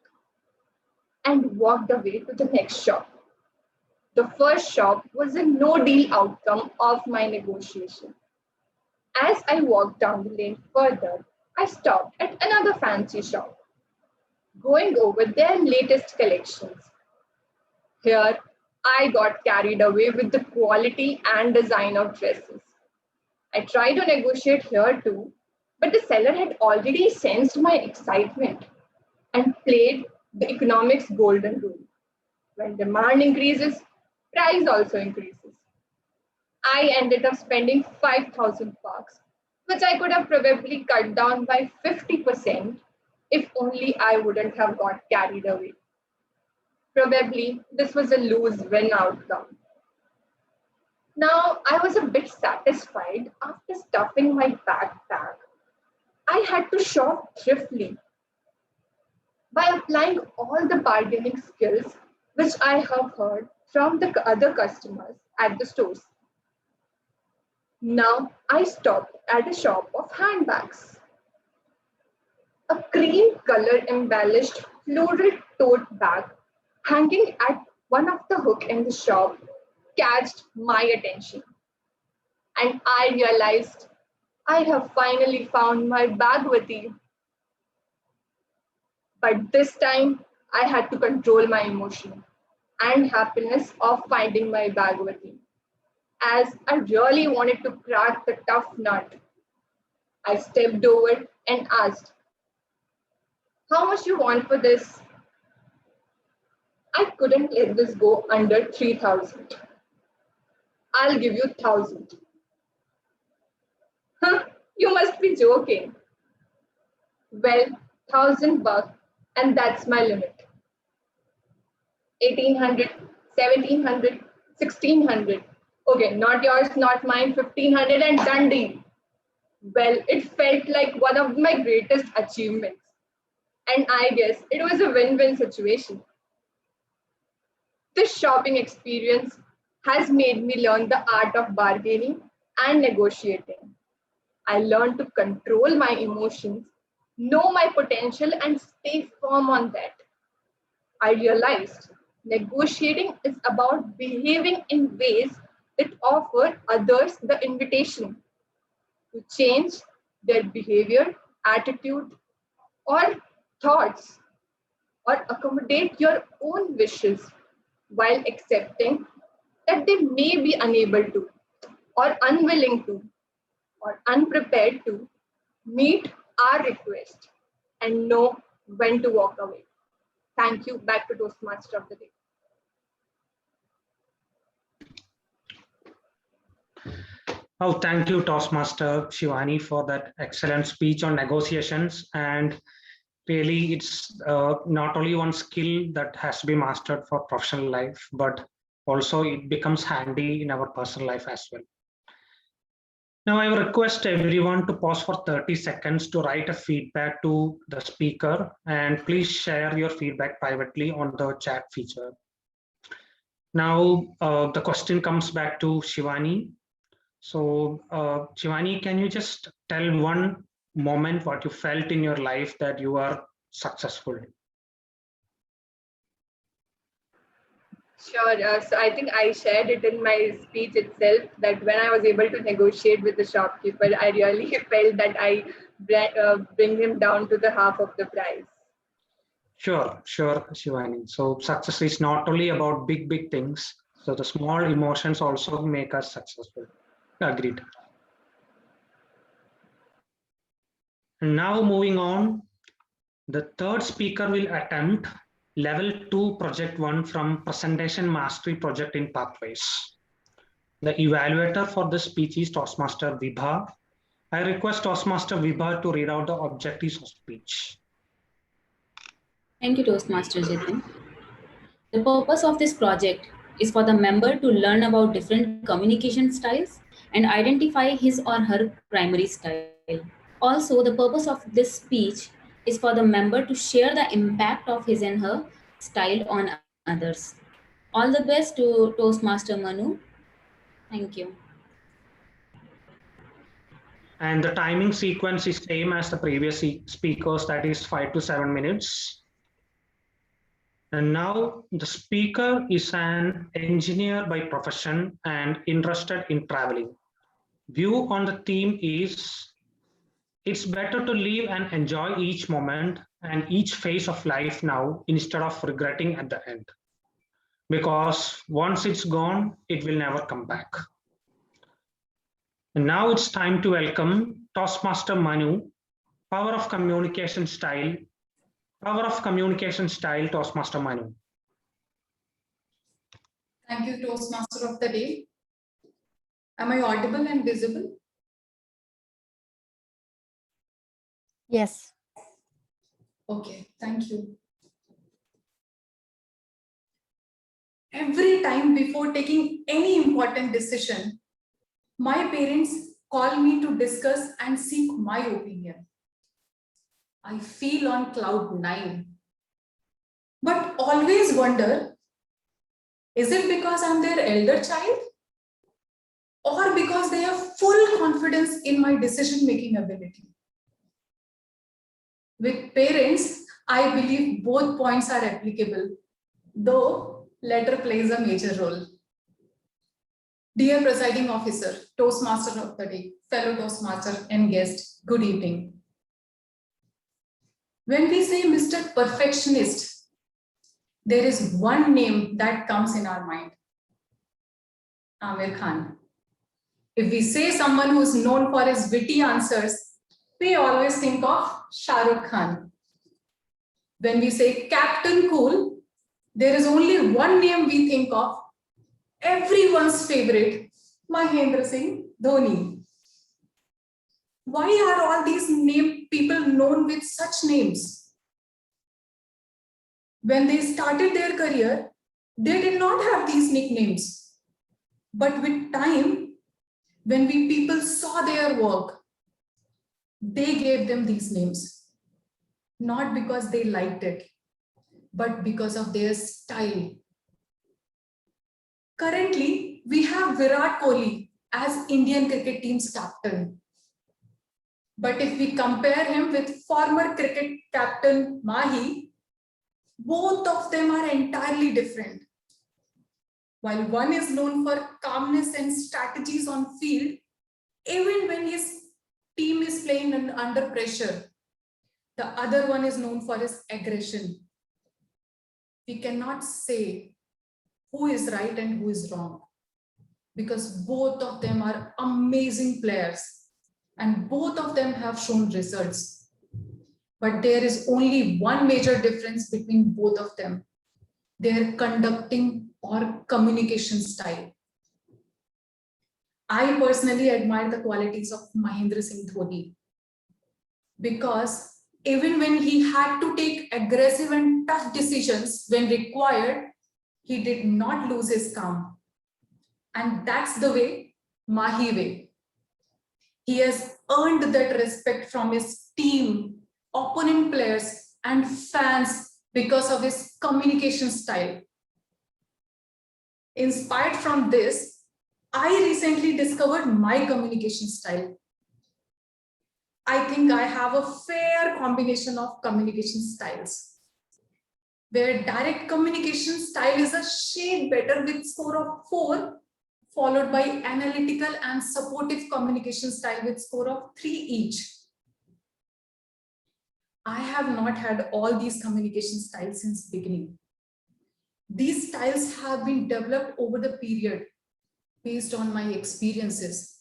Speaker 12: and walked away to the next shop. The first shop was a no deal outcome of my negotiation. As I walked down the lane further, I stopped at another fancy shop, going over their latest collections. Here, I got carried away with the quality and design of dresses. I tried to negotiate here too, but the seller had already sensed my excitement and played the economics golden rule. When demand increases, price also increases. I ended up spending 5,000 bucks, which I could have probably cut down by 50% if only I wouldn't have got carried away. Probably this was a lose-win outcome. Now, I was a bit satisfied after stuffing my backpack. I had to shop thriftily by applying all the bargaining skills which I have heard from the other customers at the stores. Now, I stopped at a shop of handbags. A cream color embellished floral tote bag hanging at one of the hook in the shop catched my attention. And I realized I have finally found my Bhagavati. But this time I had to control my emotion and happiness of finding my Bhagavati, as I really wanted to crack the tough nut. I stepped over and asked, "How much you want for this?" "I couldn't let this go under 3,000. "I'll give you 1,000. You must be joking. Well, $1,000 and that's my limit. 1800, 1700, 1600. Okay, not yours, not mine, 1500 and done deal. Well, it felt like one of my greatest achievements. And I guess it was a win-win situation. This shopping experience has made me learn the art of bargaining and negotiating. I learned to control my emotions, know my potential, and stay firm on that. I realized negotiating is about behaving in ways that offer others the invitation to change their behavior, attitude, or thoughts, or accommodate your own wishes while accepting that they may be unable to, or unwilling to, or unprepared to meet our request and know when to walk away. Thank you. Back to Toastmaster of the Day.
Speaker 5: Oh, thank you, Toastmaster Shivani, for that excellent speech on negotiations. And really, it's not only one skill that has to be mastered for professional life, but also it becomes handy in our personal life as well. Now, I request everyone to pause for 30 seconds to write a feedback to the speaker, and please share your feedback privately on the chat feature. Now, the question comes back to Shivani. So, Shivani, can you just tell one moment what you felt in your life that you are successful?
Speaker 12: Sure. So I think I shared it in my speech itself that when I was able to negotiate with the shopkeeper, I really felt that I bring him down to the half of the price.
Speaker 5: Sure, Shivani. So success is not only about big things. So the small emotions also make us successful. Agreed. And now moving on, the third speaker will attempt Level 2 Project 1 from Presentation Mastery Project in Pathways. The evaluator for this speech is Toastmaster Vibha. I request Toastmaster Vibha to read out the objectives of speech.
Speaker 13: Thank you, Toastmaster Jithin. The purpose of this project is for the member to learn about different communication styles and identify his or her primary style. Also, the purpose of this speech is for the member to share the impact of his and her style on others. All the best to Toastmaster Manu. Thank you.
Speaker 5: And the timing sequence is same as the previous speakers, that is 5 to 7 minutes. And now the speaker is an engineer by profession and interested in traveling. View on the theme is, it's better to live and enjoy each moment and each phase of life now instead of regretting at the end. Because once it's gone, it will never come back. And now it's time to welcome Toastmaster Manu, Power of Communication Style, Toastmaster Manu.
Speaker 14: Thank you, Toastmaster of the Day. Am I audible and visible?
Speaker 3: Yes.
Speaker 14: Okay, thank you. Every time before taking any important decision, my parents call me to discuss and seek my opinion. I feel on cloud 9, but always wonder, is it because I'm their elder child? Or because they have full confidence in my decision-making ability? With parents, I believe both points are applicable, though latter plays a major role. Dear Presiding Officer, Toastmaster of the Day, fellow Toastmaster and guest, good evening. When we say Mr. Perfectionist, there is one name that comes in our mind, Amir Khan. If we say someone who is known for his witty answers, we always think of Shah Rukh Khan. When we say Captain Cool, there is only one name we think of, everyone's favorite, Mahendra Singh Dhoni. Why are all these people known with such names? When they started their career, they did not have these nicknames. But with time, when people saw their work, they gave them these names. Not because they liked it, but because of their style. Currently, we have Virat Kohli as Indian cricket team's captain. But if we compare him with former cricket captain Mahi, both of them are entirely different. While one is known for calmness and strategies on field, even when his team is playing under pressure, the other one is known for his aggression. We cannot say who is right and who is wrong, because both of them are amazing players and both of them have shown results. But there is only one major difference between both of them: their conducting or communication style. I personally admire the qualities of Mahendra Singh Dhoni, because even when he had to take aggressive and tough decisions when required, he did not lose his calm. And that's the way, Mahi way. He has earned that respect from his team, opponent players, and fans because of his communication style. Inspired from this, I recently discovered my communication style. I think I have a fair combination of communication styles, where direct communication style is a shade better with score of 4, followed by analytical and supportive communication style with score of 3 each. I have not had all these communication styles since beginning. These styles have been developed over the period based on my experiences.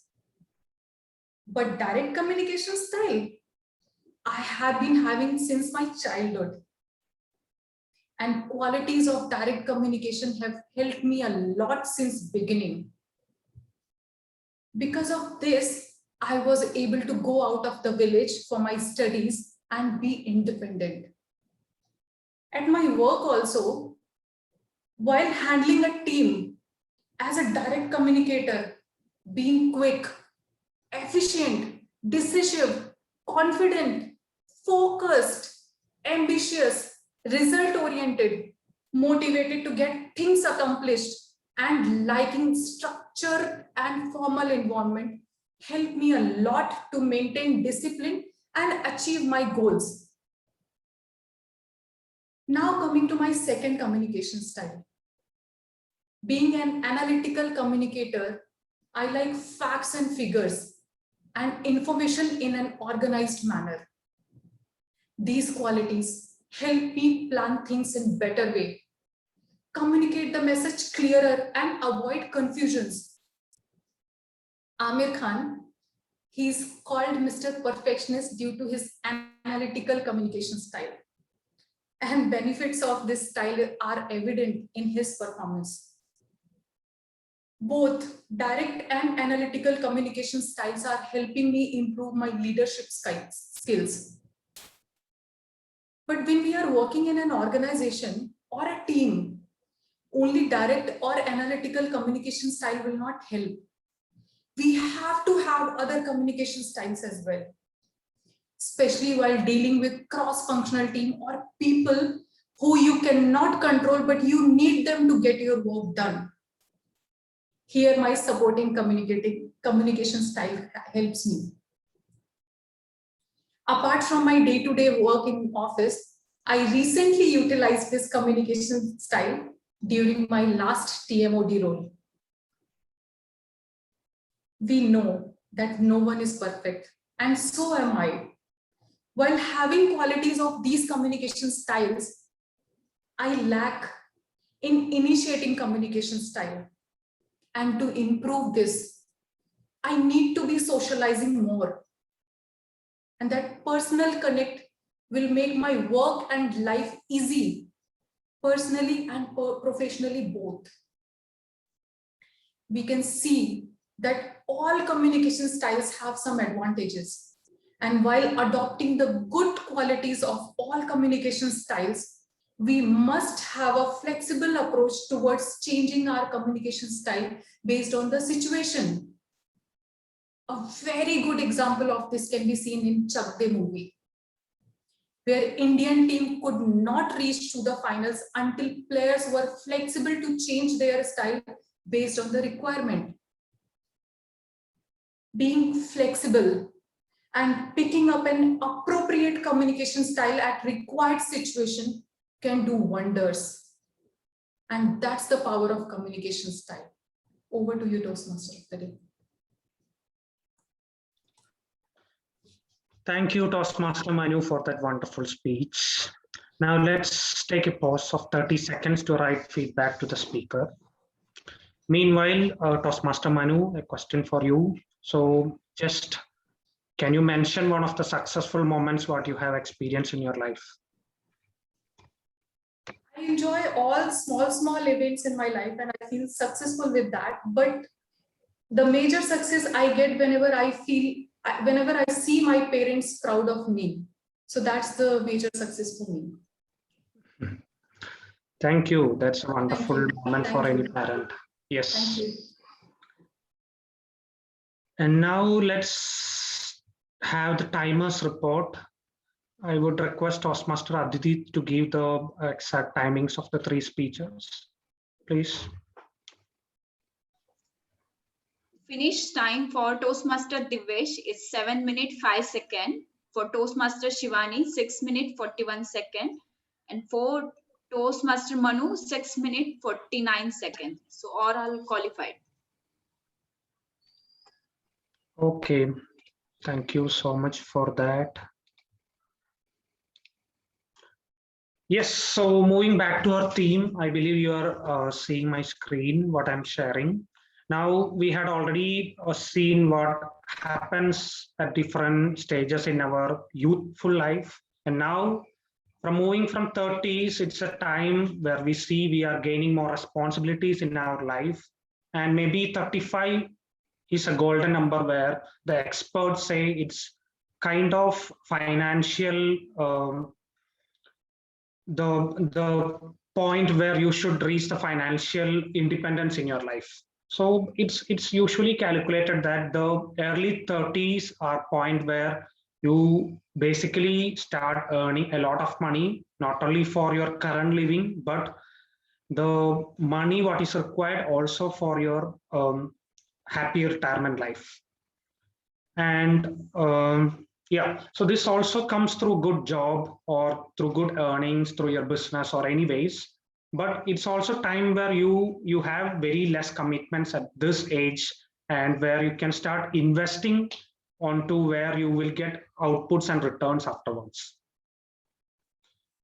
Speaker 14: But direct communication style, I have been having since my childhood. And qualities of direct communication have helped me a lot since beginning. Because of this, I was able to go out of the village for my studies and be independent. At my work also, while handling a team as a direct communicator, being quick, efficient, decisive, confident, focused, ambitious, result-oriented, motivated to get things accomplished, and liking structure and formal environment helped me a lot to maintain discipline and achieve my goals. Now coming to my second communication style. Being an analytical communicator, I like facts and figures and information in an organized manner. These qualities help me plan things in better way, communicate the message clearer, and avoid confusions. Amir Khan, he's called Mr. Perfectionist due to his analytical communication style. And benefits of this style are evident in his performance. Both direct and analytical communication styles are helping me improve my leadership skills. But when we are working in an organization or a team, only direct or analytical communication style will not help. We have to have other communication styles as well, especially while dealing with cross-functional team or people who you cannot control, but you need them to get your work done. Here, my supporting communication style helps me. Apart from my day-to-day work in office, I recently utilized this communication style during my last TMOD role. We know that no one is perfect, and so am I. While having qualities of these communication styles, I lack in initiating communication style. And to improve this, I need to be socializing more. And that personal connect will make my work and life easy, personally and professionally both. We can see that all communication styles have some advantages, And while adopting the good qualities of all communication styles, we must have a flexible approach towards changing our communication style based on the situation. A very good example of this can be seen in Chak De movie, where Indian team could not reach to the finals until players were flexible to change their style based on the requirement. Being flexible and picking up an appropriate communication style at required situation can do wonders. And that's the power of communication style. Over to you, Toastmaster of the day.
Speaker 5: Thank you, Toastmaster Manu, for that wonderful speech. Now let's take a pause of 30 seconds to write feedback to the speaker. Meanwhile, Toastmaster Manu, a question for you. So just, can you mention one of the successful moments what you have experienced in your life?
Speaker 14: I enjoy all small events in my life and I feel successful with that. But the major success I get whenever I see my parents proud of me. So that's the major success for me.
Speaker 5: Thank you. That's a wonderful moment for any parent. Yes.
Speaker 14: Thank you.
Speaker 5: And now let's have the timers report. I would request Toastmaster Aditi to give the exact timings of the 3 speeches, please.
Speaker 8: Finish time for Toastmaster Divesh is 7 minutes 5 seconds. For Toastmaster Shivani, 6 minutes 41 seconds. And for Toastmaster Manu, 6 minutes 49 seconds. So all qualified.
Speaker 5: Okay, thank you so much for that. Yes, so moving back to our theme, I believe you are seeing my screen, what I'm sharing. Now, we had already seen what happens at different stages in our youthful life. And now, from moving from 30s, it's a time where we see we are gaining more responsibilities in our life. And maybe 35 is a golden number where the experts say it's kind of financial, the point where you should reach the financial independence in your life. So it's usually calculated that the early 30s are point where you basically start earning a lot of money, not only for your current living, but the money what is required also for your happy retirement life. And yeah, so this also comes through good job or through good earnings through your business or anyways. But it's also time where you have very less commitments at this age and where you can start investing onto where you will get outputs and returns afterwards.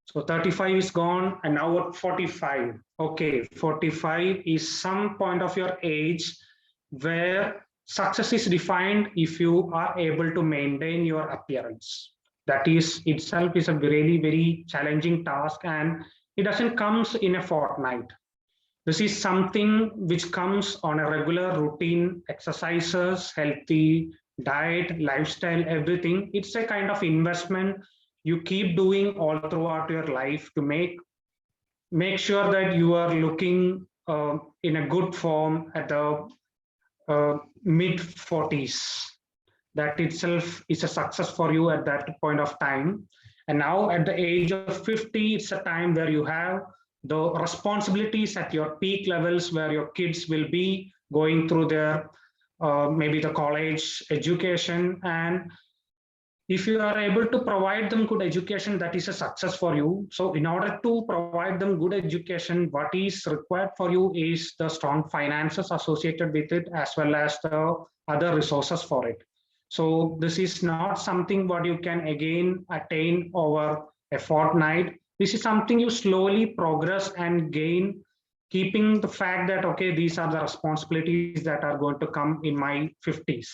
Speaker 5: So 35 is gone and now at 45. Okay, 45 is some point of your age where success is defined if you are able to maintain your appearance. That is itself is a really very challenging task and it doesn't come in a fortnight. This is something which comes on a regular routine, exercises, healthy diet, lifestyle, everything. It's a kind of investment you keep doing all throughout your life to make sure that you are looking in a good form at the mid 40s. That itself is a success for you at that point of time. And now at the age of 50, it's a time where you have the responsibilities at your peak levels where your kids will be going through their maybe the college education. And if you are able to provide them good education, that is a success for you. So in order to provide them good education, what is required for you is the strong finances associated with it, as well as the other resources for it. So this is not something what you can again attain over a fortnight. This is something you slowly progress and gain, keeping the fact that, okay, these are the responsibilities that are going to come in my 50s.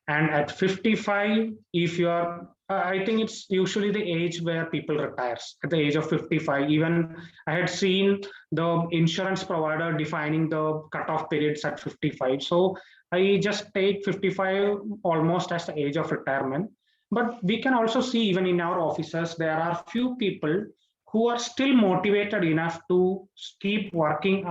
Speaker 5: And at 55, if you are, I think it's usually the age where people retires at the age of 55. Even I had seen the insurance provider defining the cutoff periods at 55. So I just take 55 almost as the age of retirement. But we can also see even in our offices, there are few people who are still motivated enough to keep working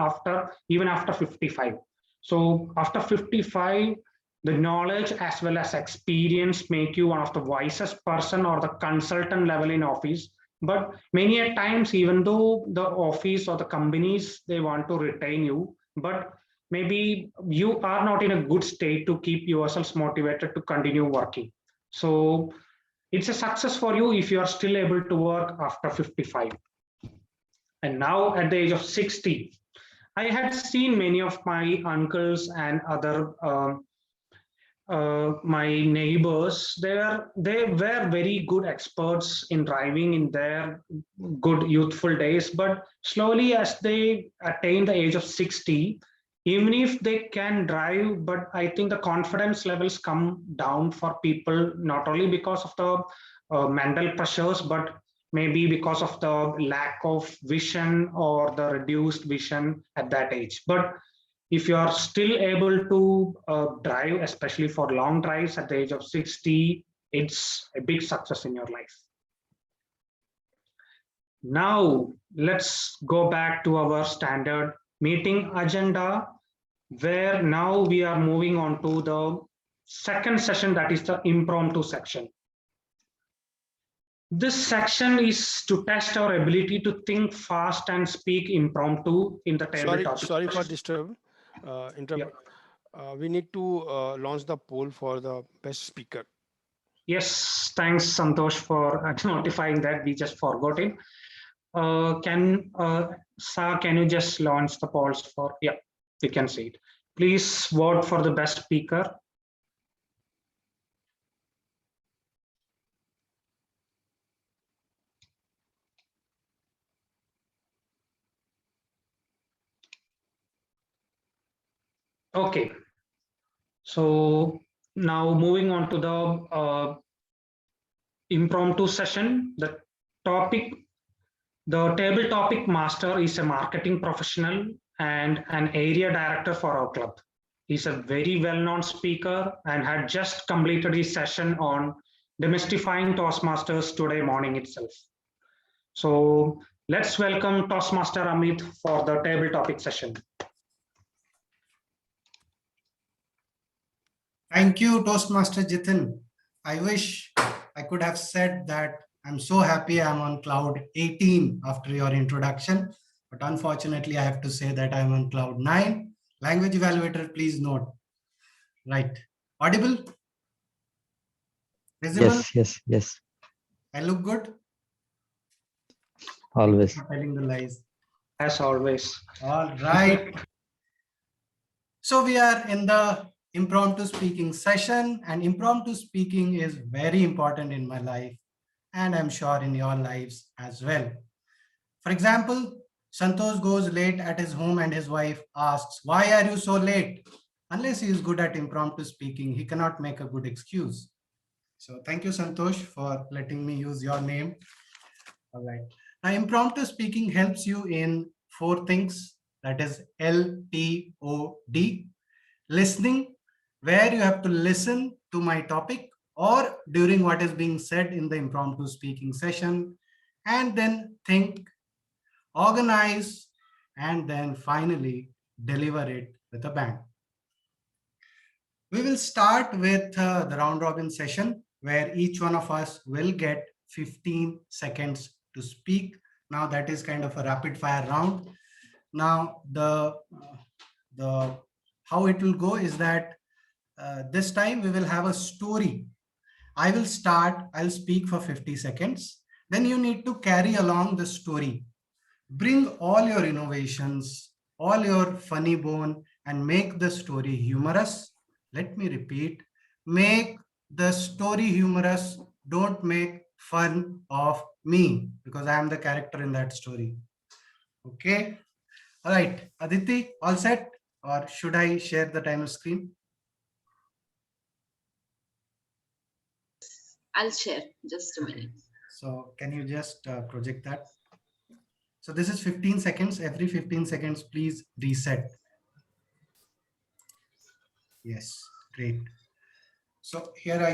Speaker 5: even after 55. So after 55, the knowledge as well as experience make you one of the wisest person or the consultant level in office. But many a times, even though the office or the companies, they want to retain you, but maybe you are not in a good state to keep yourselves motivated to continue working. So it's a success for you if you are still able to work after 55. And now at the age of 60, I had seen many of my uncles and other my neighbors. They were very good experts in driving in their good youthful days, but slowly as they attain the age of 60, even if they can drive, but I think the confidence levels come down for people, not only because of the mental pressures, but maybe because of the lack of vision or the reduced vision at that age. But if you are still able to drive, especially for long drives at the age of 60, it's a big success in your life. Now, let's go back to our standard meeting agenda, where now we are moving on to the second session, that is the impromptu section. This section is to test our ability to think fast and speak impromptu in the table topic.
Speaker 1: Sorry for disturb. We need to launch the poll for the best speaker.
Speaker 5: Yes, thanks Santosh for notifying that. We just forgot it. Can you just launch the polls for? Yeah, we can see it. Please vote for the best speaker. Okay, so now moving on to the impromptu session. The table topic master is a marketing professional and an area director for our club. He's a very well-known speaker and had just completed his session on demystifying Toastmasters today morning itself. So let's welcome Toastmaster Amit for the table topic session.
Speaker 15: Thank you, Toastmaster Jithin. I wish I could have said that I'm so happy I'm on cloud 18 after your introduction, but unfortunately I have to say that I'm on cloud 9. Language evaluator, please note. Right. Audible? Visible?
Speaker 10: Yes.
Speaker 15: I look good?
Speaker 10: Always.
Speaker 15: I'm telling the lies.
Speaker 5: As always.
Speaker 15: All right. So we are in the impromptu speaking session, and impromptu speaking is very important in my life, and I'm sure in your lives as well. For example, Santosh goes late at his home and his wife asks, "Why are you so late?" Unless he is good at impromptu speaking, he cannot make a good excuse. So thank you, Santosh, for letting me use your name. All right. Now, impromptu speaking helps you in 4 things. That is LTOD, listening, where you have to listen to my topic or during what is being said in the impromptu speaking session, and then think, organize, and then finally deliver it with a bang. We will start with the round robin session where each one of us will get 15 seconds to speak. Now that is kind of a rapid fire round. Now the how it will go is that this time we will have a story. I will start, I'll speak for 50 seconds. Then you need to carry along the story. Bring all your innovations, all your funny bone, and make the story humorous. Let me repeat, make the story humorous. Don't make fun of me because I am the character in that story. Okay. All right. Aditi, all set? Or should I share the timer screen?
Speaker 8: I'll share just a minute.
Speaker 15: So can you just project that? So this is 15 seconds. Every 15 seconds, please reset. Yes, great. So here I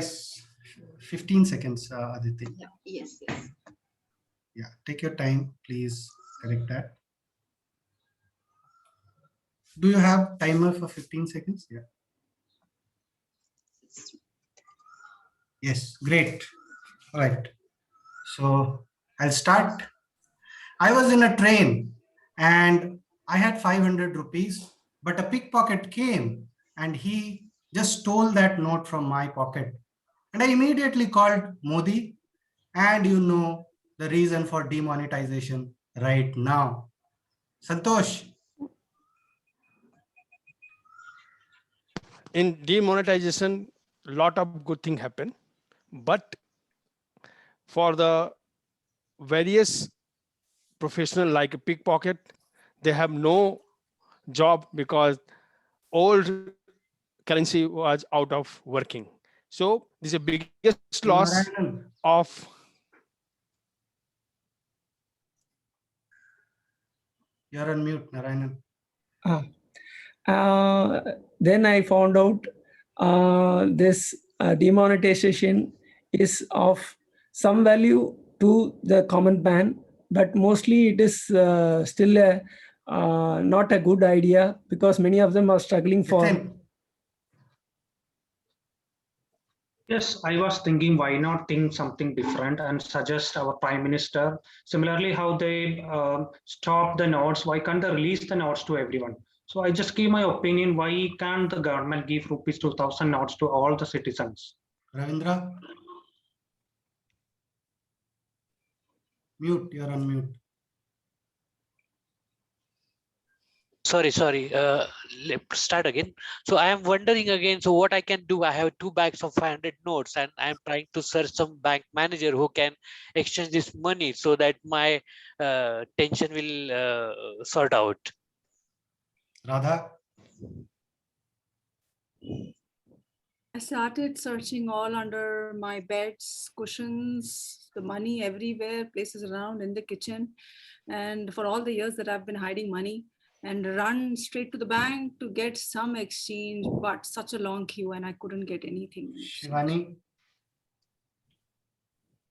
Speaker 15: 15 seconds, Aditi.
Speaker 8: Yeah, yes, yes.
Speaker 15: Yeah, take your time, please correct that. Do you have timer for 15 seconds? Yeah. Yes, great. All right. So I'll start. I was in a train and I had 500 rupees, but a pickpocket came and he just stole that note from my pocket. And I immediately called Modi, and you know the reason for demonetization right now. Santosh.
Speaker 1: In demonetization, a lot of good thing happen, but for the various professional like a pickpocket, they have no job because old currency was out of working. So this is the biggest loss
Speaker 15: Narayanan.
Speaker 1: of
Speaker 15: You're on mute, Narayanan.
Speaker 16: Then I found out this demonetization is of some value to the common man, but mostly it is still not a good idea because many of them are struggling for.
Speaker 15: Jithin.
Speaker 5: Yes, I was thinking why not think something different and suggest our Prime Minister, similarly how they stop the notes, why can't they release the notes to everyone? So I just give my opinion, why can't the government give rupees 2000 notes to all the citizens?
Speaker 15: Ravindra. Mute, you're on mute.
Speaker 7: Sorry, let's start again. So I am wondering again, so what I can do, I have 2 bags of 500 notes and I'm trying to search some bank manager who can exchange this money so that my tension will sort out.
Speaker 15: Radha.
Speaker 2: I started searching all under my beds, cushions, the money everywhere, places around in the kitchen. And for all the years that I've been hiding money, and run straight to the bank to get some exchange, but such a long queue and I couldn't get anything.
Speaker 15: Shivani.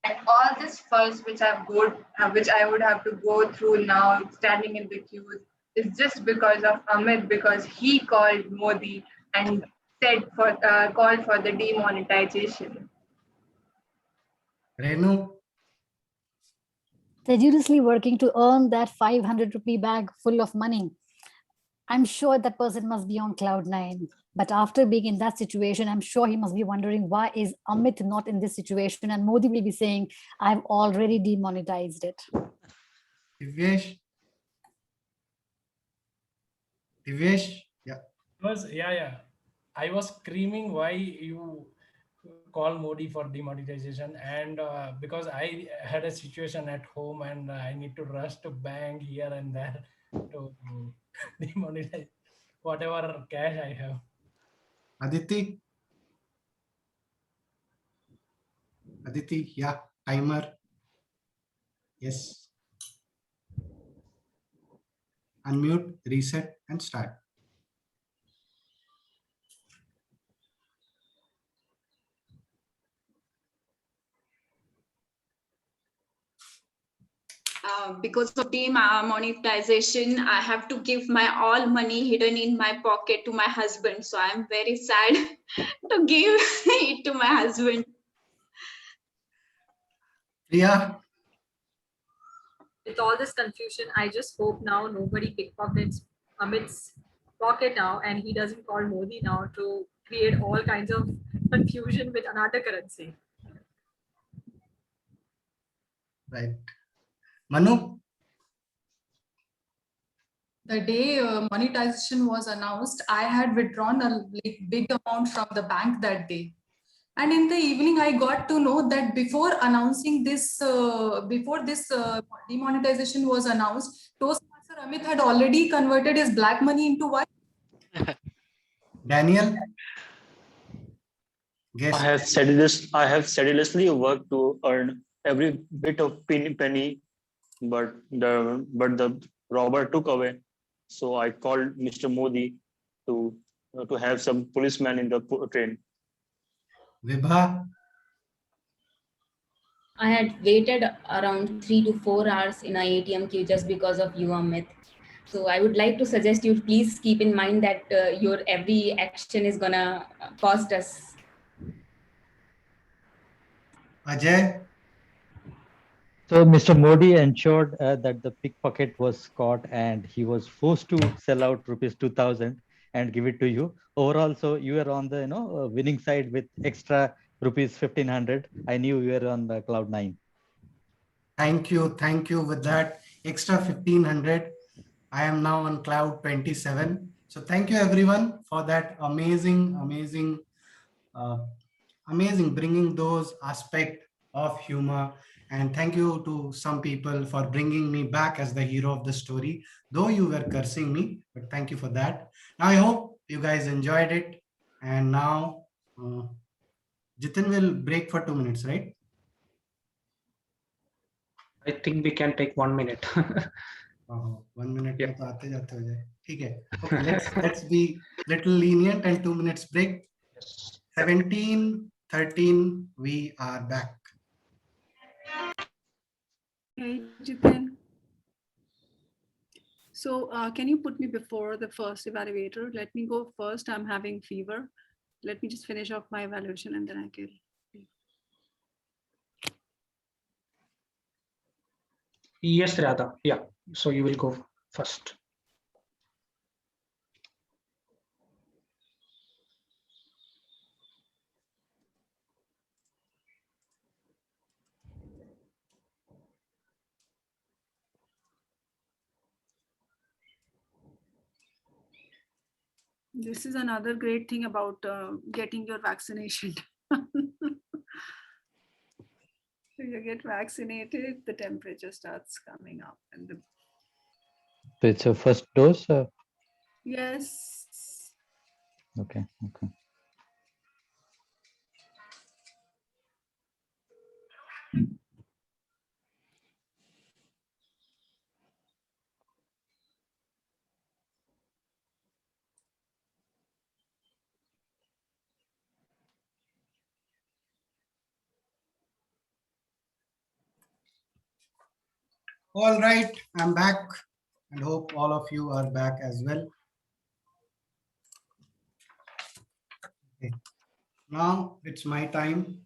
Speaker 12: And all this fuss which I would have to go through now, standing in the queues, is just because of Amit, because he called Modi and called for the demonetization.
Speaker 15: Renu.
Speaker 17: Sedulously working to earn that 500 rupee bag full of money. I'm sure that person must be on cloud 9. But after being in that situation, I'm sure he must be wondering, why is Amit not in this situation? And Modi will be saying, I've already demonetized it.
Speaker 15: Divyesh. Divyesh. Yeah.
Speaker 11: Yeah. I was screaming why you call Modi for demonetization, and because I had a situation at home and I need to rush to bank here and there to demonetize whatever cash I have.
Speaker 15: Aditi. Aditi, yeah, timer. Yes. Unmute, reset, and start.
Speaker 8: Because of demonetization, I have to give my all money hidden in my pocket to my husband. So I'm very sad to give it to my husband.
Speaker 15: Priya.
Speaker 9: With all this confusion, I just hope now nobody pickpockets Amit's pocket now and he doesn't call Modi now to create all kinds of confusion with another currency.
Speaker 15: Right. Manu.
Speaker 14: The day monetization was announced, I had withdrawn a big amount from the bank that day. And in the evening, I got to know that before announcing this, demonetization was announced, Toastmaster Amit had already converted his black money into white.
Speaker 15: Daniel. Guess.
Speaker 6: I have sedulously worked to earn every bit of penny, but the robber took away. So I called Mr. Modi to have some policemen in the train.
Speaker 15: Vibha.
Speaker 13: I had waited around 3 to 4 hours in a ATM queue just because of you, Amit. So I would like to suggest you please keep in mind that your every action is gonna cost us.
Speaker 15: Ajay?
Speaker 10: So Mr. Modi ensured that the pickpocket was caught and he was forced to sell out rupees 2000 and give it to you. Overall, so you were on the winning side with extra rupees 1500. I knew you were on the cloud nine.
Speaker 15: Thank you. Thank you. With that extra 1500, I am now on cloud 27. So thank you everyone for that amazing bringing those aspect of humor, and thank you to some people for bringing me back as the hero of the story, though you were cursing me, but thank you for that. Now I hope you guys enjoyed it, and now Jithin will break for 2 minutes, right?
Speaker 5: I think we can take 1 minute.
Speaker 15: 1 minute में तो आते जाते हो जाए, ठीक है. Okay, let's be little lenient and 2 minutes break. 17:13 we are back.
Speaker 2: Hey, Jithin. So can you put me before the first evaluator? Let me go first. I'm having fever. Let me just finish off my evaluation and then I can.
Speaker 5: Yes, Radha. Yeah. So you will go first.
Speaker 2: This is another great thing about getting your vaccination. So you get vaccinated, the temperature starts coming up, and the
Speaker 10: So it's your first dose?
Speaker 2: yes.
Speaker 10: Okay.
Speaker 15: All right, I'm back and hope all of you are back as well. Okay. Now it's my time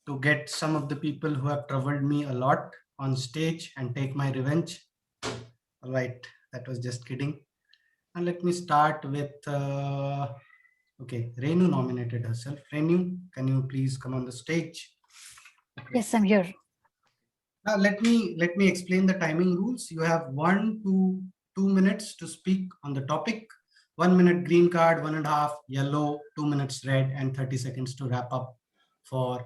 Speaker 15: to get some of the people who have troubled me a lot on stage and take my revenge. All right, that was just kidding. And let me start with, okay, Renu nominated herself. Renu, can you please come on the stage? Okay.
Speaker 17: Yes, I'm here.
Speaker 15: Now let me explain the timing rules. You have 1 to 2 minutes to speak on the topic. 1 minute green card, 1.5 yellow, 2 minutes red, and 30 seconds to wrap up for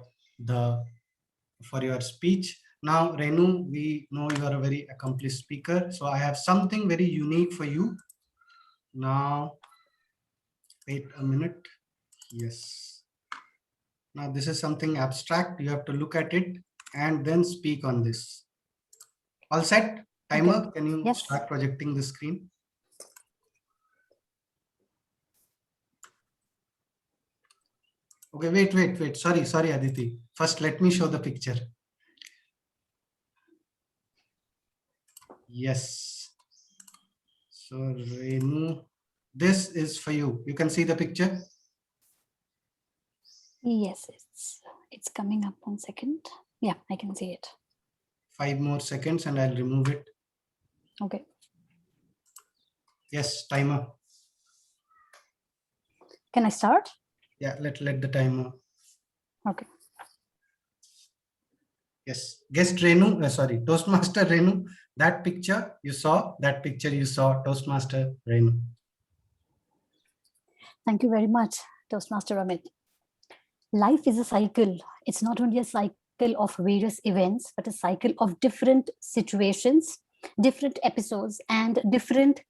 Speaker 15: your speech. Now, Renu, we know you are a very accomplished speaker, so I have something very unique for you. Now, wait a minute. Yes. Now, this is something abstract. You have to look at it and then speak on this. All set? Timer, okay. Can you start projecting the screen? Okay, wait. Sorry, Aditi. First, let me show the picture. Yes. So, Renu, this is for you. You can see the picture?
Speaker 17: Yes, it's coming up. 1 second. Yeah, I can see it.
Speaker 15: 5 more seconds and I'll remove it.
Speaker 17: Okay.
Speaker 15: Yes, timer.
Speaker 17: Can I start?
Speaker 15: Yeah, let the timer.
Speaker 17: Okay.
Speaker 15: Yes, guest Renu, sorry, Toastmaster Renu, that picture you saw, Toastmaster Renu.
Speaker 17: Thank you very much, Toastmaster Amit. Life is a cycle. It's not only a cycle of various events, but a cycle of different situations, different episodes, and different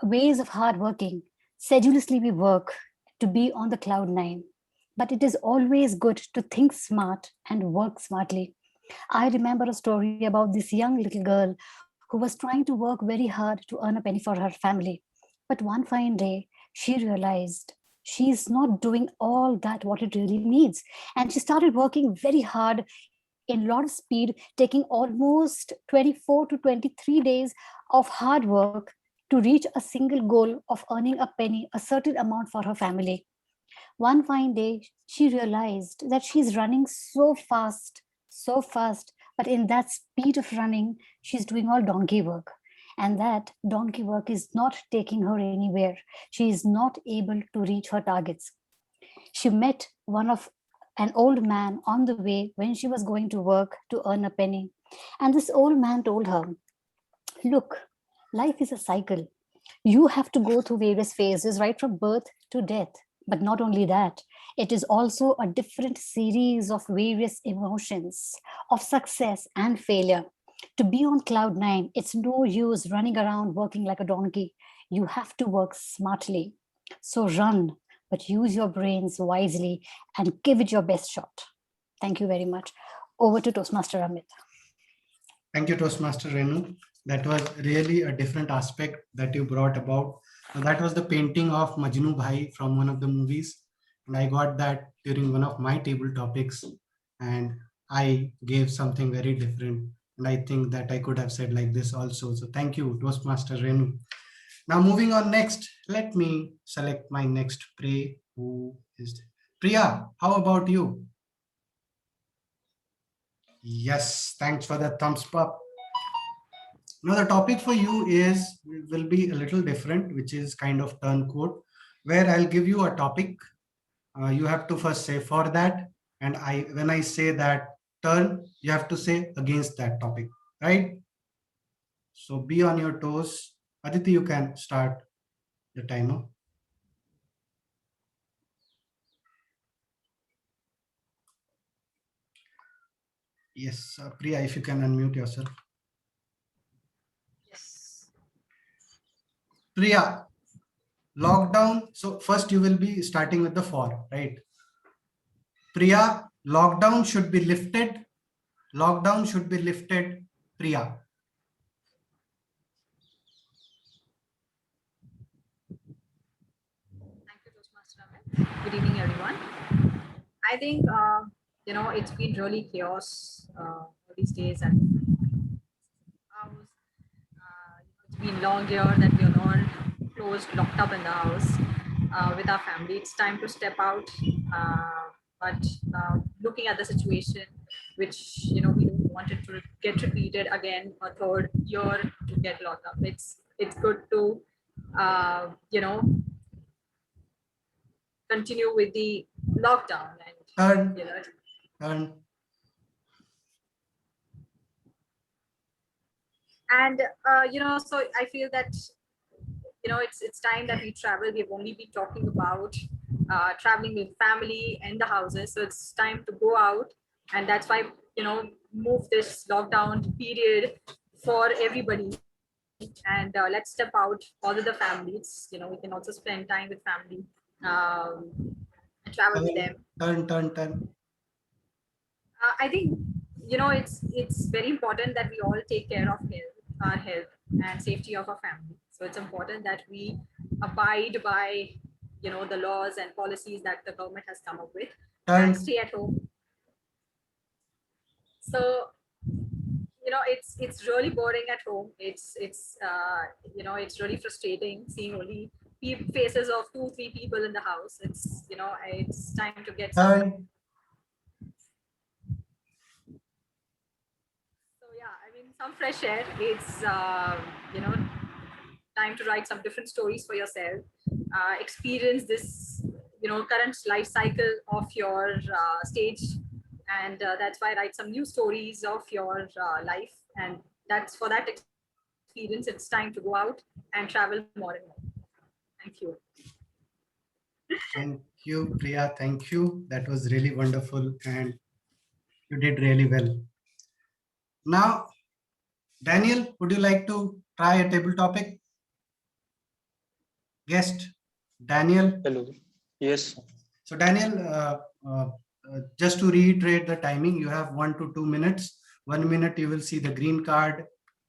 Speaker 17: ways of hard working. Sedulously, we work to be on the cloud nine, but it is always good to think smart and work smartly. I remember a story about this young little girl who was trying to work very hard to earn a penny for her family. But one fine day, she realized she's not doing all that what it really needs. And she started working very hard in a lot of speed, taking almost 24 to 23 days of hard work to reach a single goal of earning a penny, a certain amount for her family. One fine day, she realized that she's running so fast, but in that speed of running, she's doing all donkey work. And that donkey work is not taking her anywhere. She is not able to reach her targets. She met an old man on the way when she was going to work to earn a penny. And this old man told her, look, life is a cycle. You have to go through various phases, right from birth to death. But not only that, it is also a different series of various emotions of success and failure. To be on cloud nine, it's no use running around working like a donkey. You have to work smartly. So run, but use your brains wisely and give it your best shot. Thank you very much. Over to Toastmaster Amit.
Speaker 15: Thank you, Toastmaster Renu. That was really a different aspect that you brought about. That was the painting of Majnu Bhai from one of the movies. And I got that during one of my table topics. And I gave something very different. And I think that I could have said like this also. So thank you, Toastmaster Renu. Now moving on next, let me select my next prey. Who is Priya? How about you? Yes, thanks for the thumbs up. Now the topic for you will be a little different, which is kind of turncoat, where I'll give you a topic. You have to first say for that, and when I say that turn, you have to say against that topic, right? So be on your toes. Aditi, you can start the timer. Yes, Priya, if you can unmute yourself.
Speaker 9: Yes.
Speaker 15: Priya, lockdown. So first you will be starting with the for, right? Priya, lockdown should be lifted. Lockdown should be lifted. Priya.
Speaker 9: Thank you, Toastmaster Amit. Good evening, everyone. I think, it's been really chaos these days. And it's been long year that we are all closed, locked up in the house with our family. It's time to step out. But looking at the situation, which, we don't want it to get repeated again a third year to get locked up. It's good to, continue with the lockdown and
Speaker 15: Turn.
Speaker 9: And so I feel that it's time that we travel. We've only been talking about traveling with family and the houses, so it's time to go out, and that's why move this lockdown period for everybody. And let's step out, all of the families. We can also spend time with family, and travel with them.
Speaker 15: Turn.
Speaker 9: I think it's very important that we all take care of our health and safety of our family. So it's important that we abide by the laws and policies that the government has come up with and stay at home. So it's really boring at home. It's really frustrating seeing only faces of 2-3 people in the house. It's time to get some. Some fresh air. It's time to write some different stories for yourself, experience this current life cycle of your stage, and that's why I write some new stories of your life. And that's for that experience, it's time to go out and travel more and more. Thank you.
Speaker 15: Thank you, Priya. Thank you. That was really wonderful and you did really well. Now, Daniel, would you like to try a table topic? Guest, Daniel.
Speaker 6: Hello. Yes.
Speaker 15: So Daniel, just to reiterate the timing, you have 1 to 2 minutes. 1 minute you will see the green card,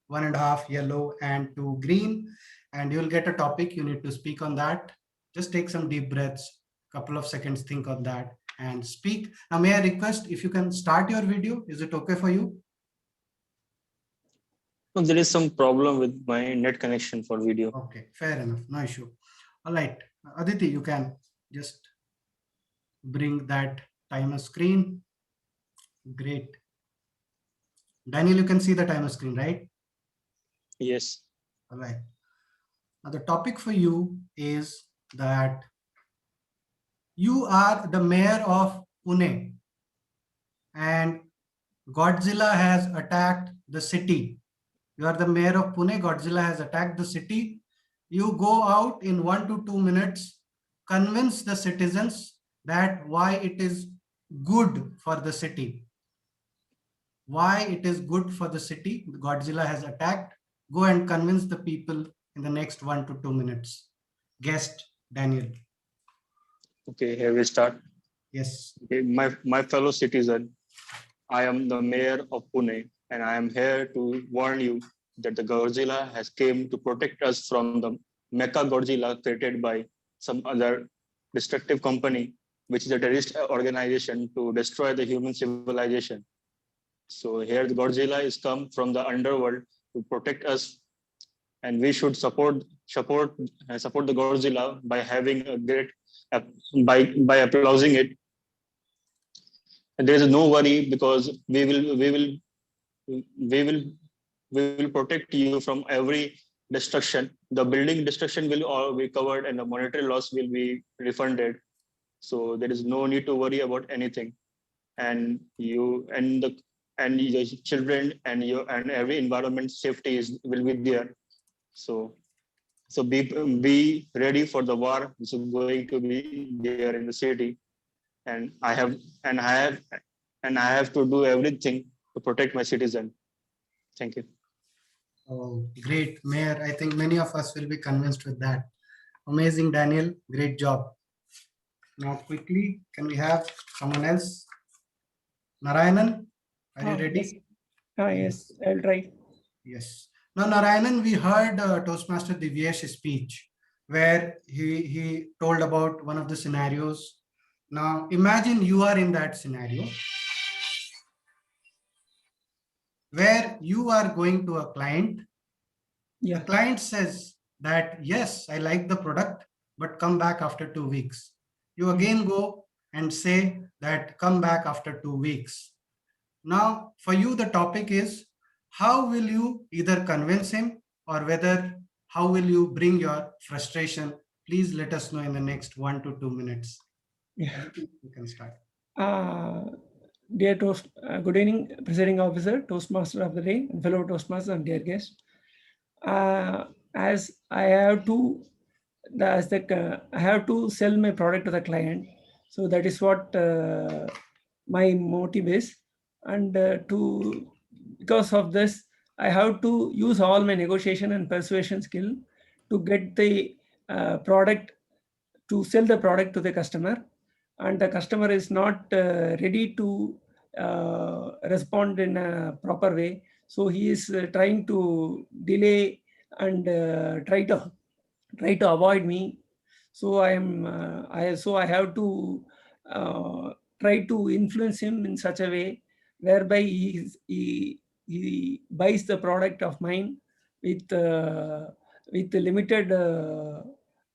Speaker 15: 1.5 yellow and 2 green, and you'll get a topic. You need to speak on that. Just take some deep breaths, couple of seconds, think on that, and speak. Now, may I request if you can start your video? Is it okay for you?
Speaker 6: No, there is some problem with my net connection for video.
Speaker 15: Okay, fair enough. No issue. All right. Aditi, you can just bring that timer screen. Great. Daniel, you can see the timer screen, right?
Speaker 6: Yes.
Speaker 15: All right. Now, the topic for you is that you are the mayor of Pune and Godzilla has attacked the city. You are the mayor of Pune, Godzilla has attacked the city. You go out in 1 to 2 minutes, convince the citizens that why it is good for the city. Why it is good for the city, Godzilla has attacked. Go and convince the people in the next 1 to 2 minutes. Guest Daniel.
Speaker 6: Okay, here we start.
Speaker 15: Yes.
Speaker 6: Okay, my fellow citizen, I am the mayor of Pune, and I am here to warn you that the Godzilla has came to protect us from the Mecha Godzilla created by some other destructive company, which is a terrorist organization to destroy the human civilization. So here the Godzilla is come from the underworld to protect us, and we should support the Godzilla by having a great by applauding it. And there is no worry because we will protect you from every destruction. The building destruction will all be covered and the monetary loss will be refunded. So there is no need to worry about anything. And you and your children and every environment safety will be there. So be ready for the war which is going to be there in the city. And I have to do everything to protect my citizen. Thank you.
Speaker 15: Oh, great, Mayor. I think many of us will be convinced with that. Amazing, Daniel. Great job. Now, quickly, can we have someone else? Narayanan, are you ready?
Speaker 16: Yes, yes, I'll try.
Speaker 15: Yes. Now, Narayanan, we heard Toastmaster Divyesh's speech where he told about one of the scenarios. Now, imagine you are in that scenario where you are going to a client.
Speaker 16: Yeah.
Speaker 15: The client says that, yes, I like the product, but come back after 2 weeks. You again go and say that come back after 2 weeks. Now, for you, the topic is how will you either convince him or how will you bring your frustration? Please let us know in the next 1 to 2 minutes.
Speaker 16: Yeah.
Speaker 15: You can start.
Speaker 16: Dear good evening, Presiding Officer, Toastmaster of the Day, and fellow Toastmasters and dear guests. As I have to, I have to sell my product to the client. So that is what my motive is, and because of this, I have to use all my negotiation and persuasion skill to get the product, to sell the product to the customer, and the customer is not ready to respond in a proper way. So he is trying to delay and try to avoid me. So I have to try to influence him in such a way whereby he buys the product of mine with limited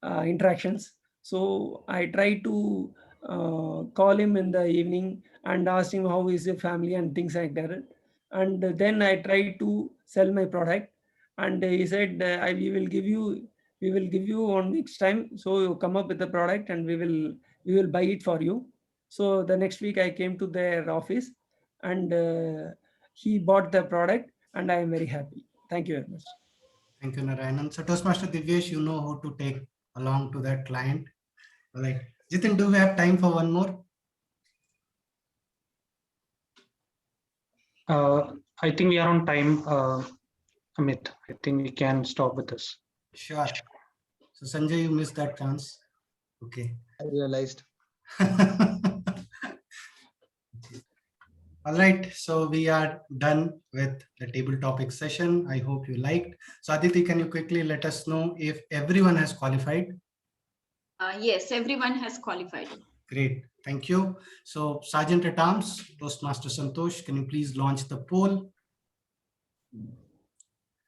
Speaker 16: interactions. So I try to call him in the evening and ask him how is the family and things like that. And then I try to sell my product, and he said, we will give you 1 week's time. So you come up with the product and we will buy it for you. So the next week I came to their office and he bought the product, and I am very happy. Thank you very much.
Speaker 15: Thank you, Narayanan. So Toastmaster Divyesh, you know who to take along to that client. All right. Jithin, do we have time for one more?
Speaker 5: I think we are on time, Amit. I think we can stop with this.
Speaker 15: Sure. So Sanjay, you missed that chance. Okay.
Speaker 18: I realized.
Speaker 15: All right. So we are done with the table topic session. I hope you liked. So Aditi, can you quickly let us know if everyone has qualified?
Speaker 8: Yes, everyone has qualified.
Speaker 15: Great. Thank you. So Sergeant at Arms, Toastmaster Santosh, can you please launch the poll?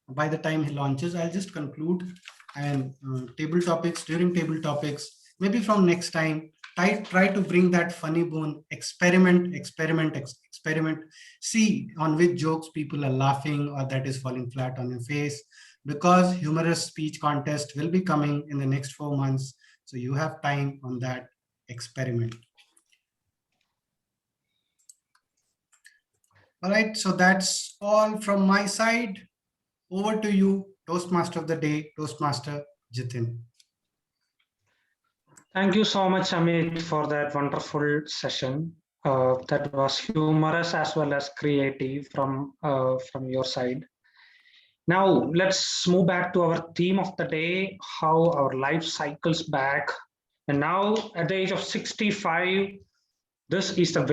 Speaker 15: By the time he launches, I'll just conclude. And table topics, during table topics, maybe from next time, try to bring that funny bone, experiment. See on which jokes people are laughing or that is falling flat on your face, because humorous speech contest will be coming in the next 4 months. So you have time on that experiment. All right, so that's all from my side. Over to you, Toastmaster of the Day, Toastmaster Jithin.
Speaker 5: Thank you so much, Amit, for that wonderful session. That was humorous as well as creative from your side. Now let's move back to our theme of the day, how our life cycles back. And now at the age of 65, this is the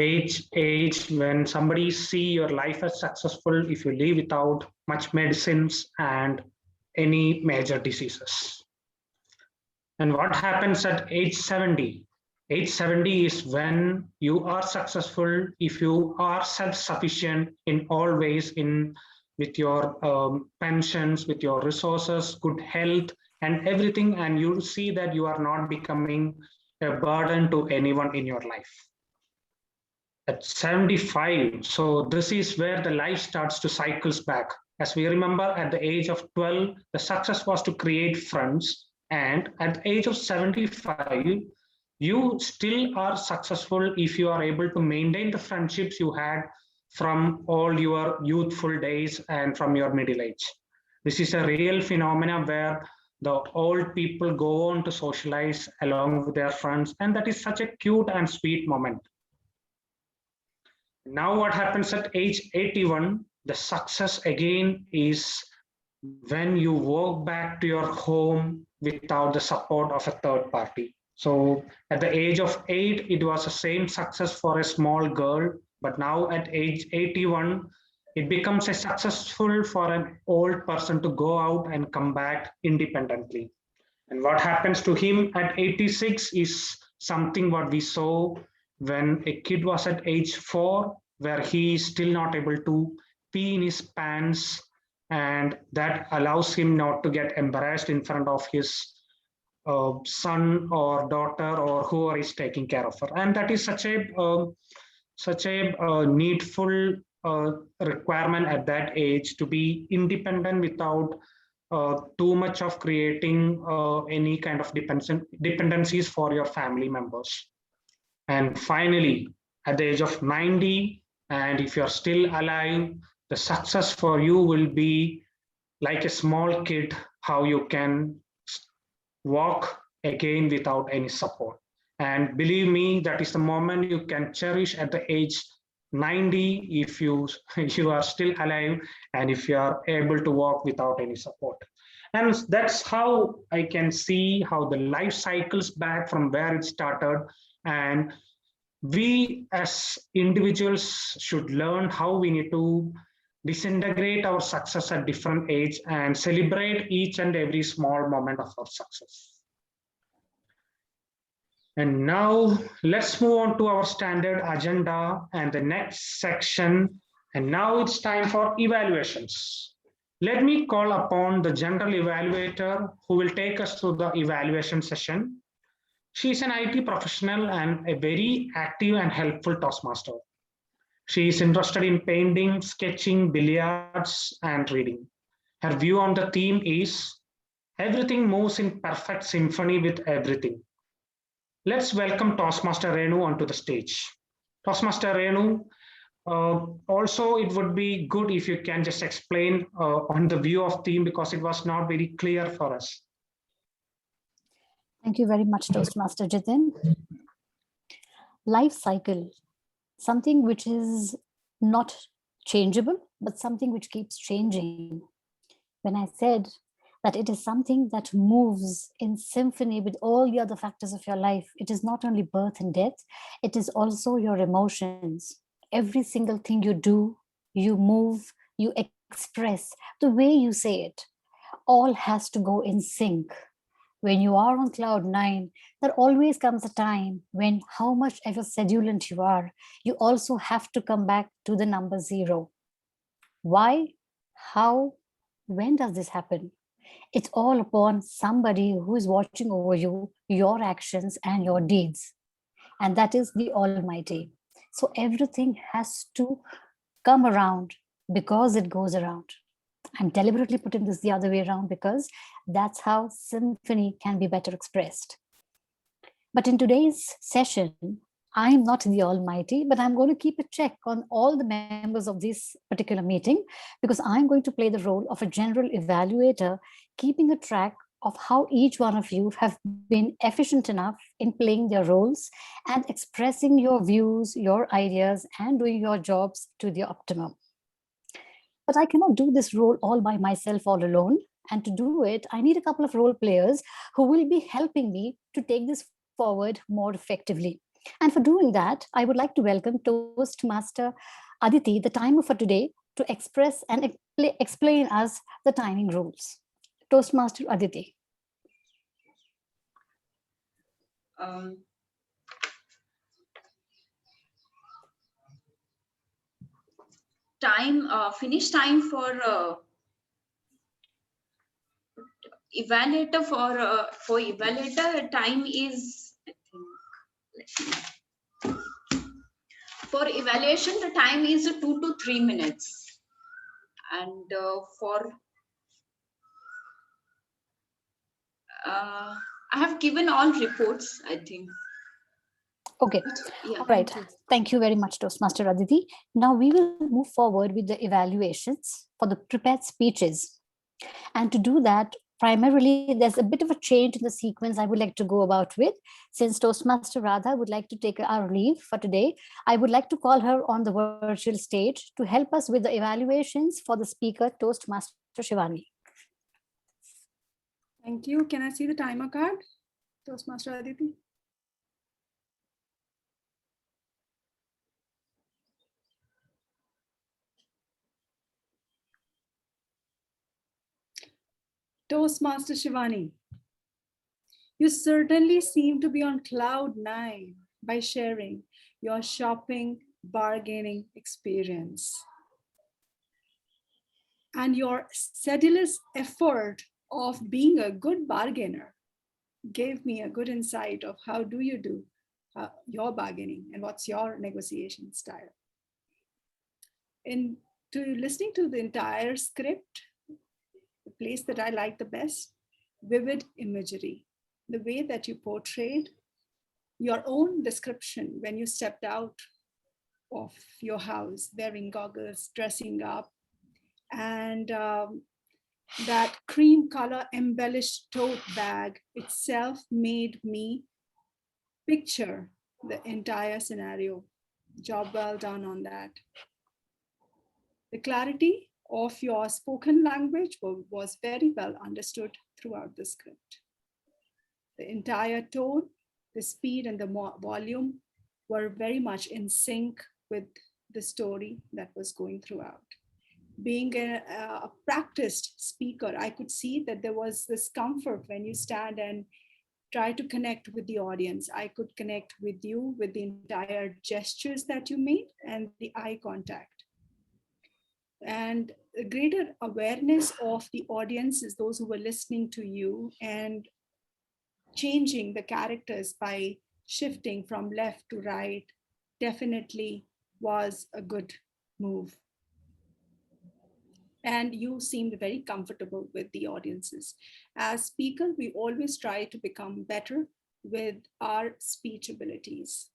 Speaker 5: age when somebody see your life as successful if you live without much medicines and any major diseases. And what happens at age 70? Age 70 is when you are successful if you are self-sufficient in all ways, with your pensions, with your resources, good health, and everything, and you see that you are not becoming a burden to anyone in your life. At 75, so this is where the life starts to cycles back. As we remember, at the age of 12, the success was to create friends, and at the age of 75, you still are successful if you are able to maintain the friendships you had from all your youthful days and from your middle age. This is a real phenomenon where the old people go on to socialize along with their friends, and that is such a cute and sweet moment. Now what happens at age 81, the success again is when you walk back to your home without the support of a third party. So at the age of 8, it was the same success for a small girl, but now at age 81, it becomes a successful for an old person to go out and come back independently. And what happens to him at 86 is something what we saw when a kid was at age 4, where he is still not able to pee in his pants, and that allows him not to get embarrassed in front of his son or daughter or whoever is taking care of her. And that is such a needful requirement at that age, to be independent without too much of creating any kind of dependencies for your family members. And finally, at the age of 90, and if you're still alive, the success for you will be like a small kid, how you can walk again without any support. And believe me, that is the moment you can cherish at the age 90 if you are still alive and if you are able to walk without any support. And that's how I can see how the life cycles back from where it started. And we as individuals should learn how we need to disintegrate our success at different age and celebrate each and every small moment of our success. And now let's move on to our standard agenda and the next section. And now it's time for evaluations. Let me call upon the general evaluator who will take us through the evaluation session. She is an IT professional and a very active and helpful Toastmaster. She is interested in painting, sketching, billiards, and reading. Her view on the theme is everything moves in perfect symphony with everything. Let's welcome Toastmaster Renu onto the stage. Toastmaster Renu, also it would be good if you can just explain on the view of theme, because it was not very clear for us.
Speaker 17: Thank you very much, Toastmaster Jithin. Life cycle, something which is not changeable, but something which keeps changing. When I said that it is something that moves in symphony with all the other factors of your life, it is not only birth and death, it is also your emotions. Every single thing you do, you move, you express, the way you say it, all has to go in sync. when you are on cloud nine, there always comes a time when, how much ever sedulant you are, you also have to come back to the number 0. Why? How? When does this happen? It's all upon somebody who is watching over you, your actions and your deeds. And that is the Almighty. So everything has to come around because it goes around. I'm deliberately putting this the other way around because that's how symphony can be better expressed. But in today's session, I'm not the Almighty, but I'm going to keep a check on all the members of this particular meeting, because I'm going to play the role of a general evaluator, keeping a track of how each one of you have been efficient enough in playing their roles and expressing your views, your ideas, and doing your jobs to the optimum. But I cannot do this role all by myself, all alone. And to do it, I need a couple of role players who will be helping me to take this forward more effectively. And for doing that, I would like to welcome Toastmaster Aditi, the timer for today, to express and explain us the timing rules. Toastmaster Aditi.
Speaker 8: Finish time for evaluator for evaluator time is, I think, for evaluation the time is 2 to 3 minutes, and I have given all reports, I think.
Speaker 17: Okay.
Speaker 8: Yeah,
Speaker 17: all right. Thank you very much, Toastmaster Aditi. Now we will move forward with the evaluations for the prepared speeches. And to do that, primarily, there's a bit of a change in the sequence I would like to go about with. Since Toastmaster Radha would like to take our leave for today, I would like to call her on the virtual stage to help us with the evaluations for the speaker, Toastmaster Shivani.
Speaker 2: Thank you. Can I see the timer card, Toastmaster Aditi? Toastmaster Shivani, you certainly seem to be on cloud 9 by sharing your shopping bargaining experience. And your sedulous effort of being a good bargainer gave me a good insight of how do you do your bargaining and what's your negotiation style. Listening to the entire script, the place that I like the best, vivid imagery, the way that you portrayed your own description when you stepped out of your house, wearing goggles, dressing up, and that cream color embellished tote bag itself made me picture the entire scenario. Job well done on that. The clarity of your spoken language was very well understood throughout the script. The entire tone, the speed, and the volume were very much in sync with the story that was going throughout. Being a practiced speaker, I could see that there was this comfort when you stand and try to connect with the audience. I could connect with you with the entire gestures that you made and the eye contact. And a greater awareness of the audiences, those who were listening to you, and changing the characters by shifting from left to right definitely was a good move. And you seemed very comfortable with the audiences. As speaker, we always try to become better with our speech abilities.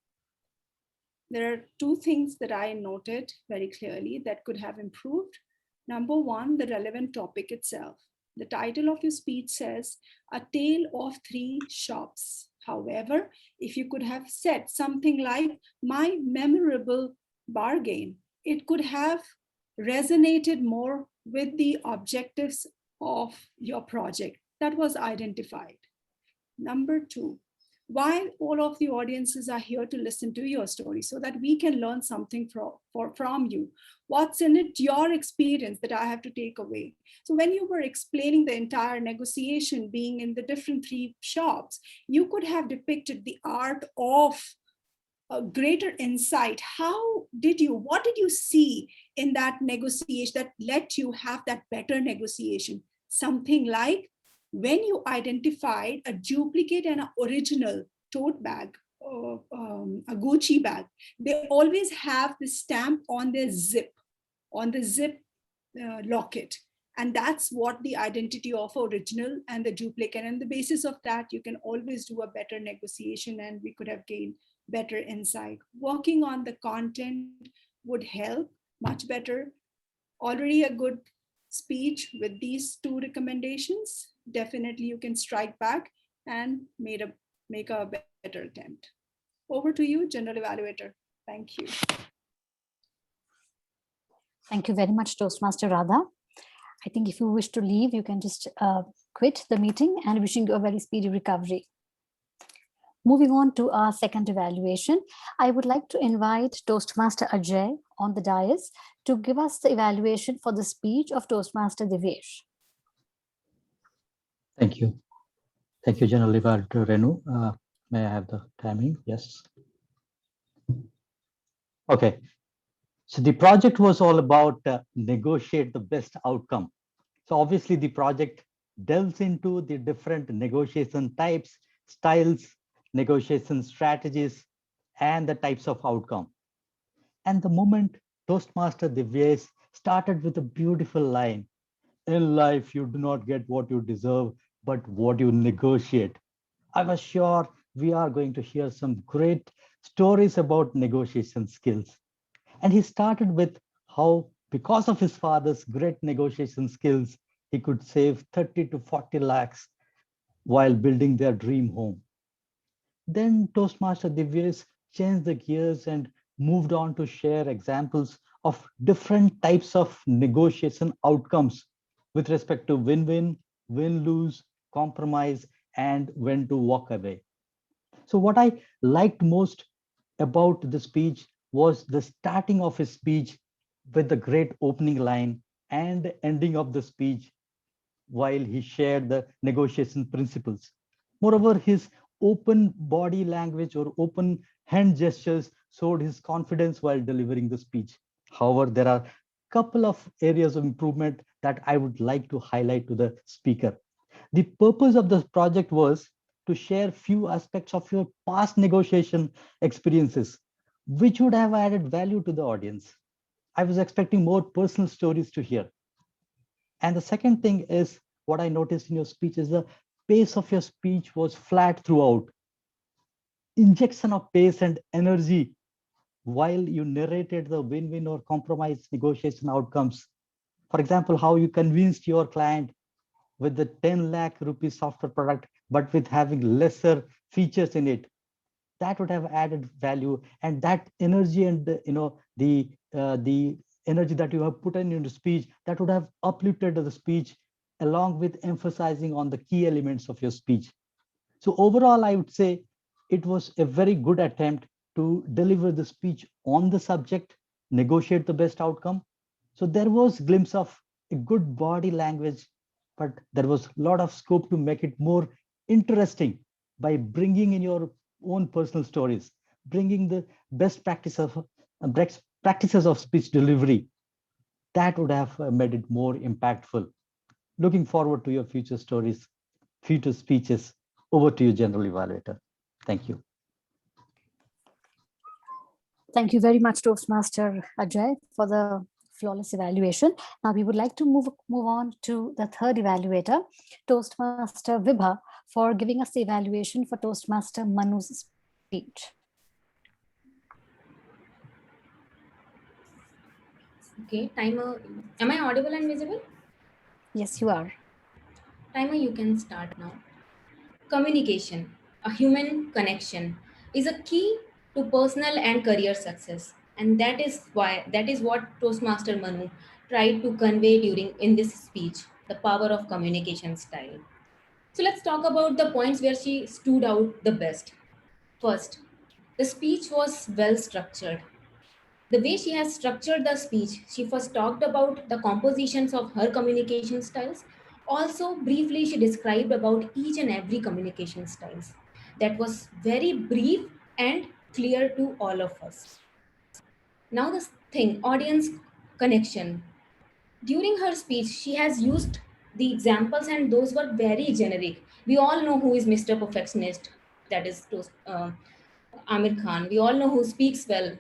Speaker 2: There are two things that I noted very clearly that could have improved. Number one, the relevant topic itself. The title of your speech says, A Tale of Three Shops. However, if you could have said something like, My Memorable Bargain, it could have resonated more with the objectives of your project that was identified. Number two, while all of the audiences are here to listen to your story so that we can learn something from you. What's in it, your experience that I have to take away. So when you were explaining the entire negotiation being in the different 3 shops, you could have depicted the art of a greater insight. What did you see in that negotiation that let you have that better negotiation? Something like when you identified a duplicate and an original tote bag, or a Gucci bag, they always have the stamp on their zip, locket. And that's what the identity of original and the duplicate. And the basis of that, you can always do a better negotiation, and we could have gained better insight. Working on the content would help much better. Already a good speech with these 2 recommendations. Definitely you can strike back and make a better attempt. Over to you, General Evaluator. Thank you.
Speaker 17: Thank you very much, Toastmaster Radha. I think if you wish to leave, you can just quit the meeting, and wishing you a very speedy recovery. Moving on to our second evaluation, I would like to invite Toastmaster Ajay on the dais to give us the evaluation for the speech of Toastmaster Divyesh.
Speaker 10: Thank you. Thank you, General Evaluator Renu. May I have the timing? Yes. Okay. So the project was all about negotiate the best outcome. So obviously the project delves into the different negotiation types, styles, negotiation strategies, and the types of outcome. And the moment Toastmaster Divyesh started with a beautiful line, in life you do not get what you deserve, but what you negotiate. I was sure we are going to hear some great stories about negotiation skills. And he started with how, because of his father's great negotiation skills, he could save 30 to 40 lakhs while building their dream home. Then Toastmaster Divyesh changed the gears and moved on to share examples of different types of negotiation outcomes with respect to win-win, win-lose, compromise, and when to walk away. So what I liked most about the speech was the starting of his speech with the great opening line and the ending of the speech while he shared the negotiation principles. Moreover, his open body language or open hand gestures showed his confidence while delivering the speech. However, there are a couple of areas of improvement that I would like to highlight to the speaker. The purpose of this project was to share few aspects of your past negotiation experiences, which would have added value to the audience. I was expecting more personal stories to hear. And the second thing is what I noticed in your speech is the pace of your speech was flat throughout. Injection of pace and energy while you narrated the win-win or compromise negotiation outcomes. For example, how you convinced your client with the 10 lakh rupees software product, but with having lesser features in it. That would have added value, and that energy and the energy that you have put in your speech, that would have uplifted the speech along with emphasizing on the key elements of your speech. So overall, I would say it was a very good attempt to deliver the speech on the subject, negotiate the best outcome. So there was a glimpse of a good body language, but there was a lot of scope to make it more interesting by bringing in your own personal stories, bringing the best practices of speech delivery. That would have made it more impactful. Looking forward to your future stories, future speeches. Over to you, General Evaluator. Thank you.
Speaker 17: Thank you very much, Toastmaster Ajay, for the flawless evaluation. Now we would like to move on to the third evaluator, Toastmaster Vibha, for giving us the evaluation for Toastmaster Manu's speech.
Speaker 13: Okay, timer. Am I audible and visible?
Speaker 17: Yes, you are.
Speaker 13: Timer, you can start now. Communication, a human connection, is a key to personal and career success. And that is what Toastmaster Manu tried to convey in this speech, the power of communication style. So let's talk about the points where she stood out the best. First, the speech was well structured. The way she has structured the speech, she first talked about the compositions of her communication styles. Also, briefly, she described about each and every communication styles. That was very brief and clear to all of us. Now, the thing, audience connection. During her speech, she has used the examples, and those were very generic. We all know who is Mr. Perfectionist, that is Amir Khan. We all know who speaks well.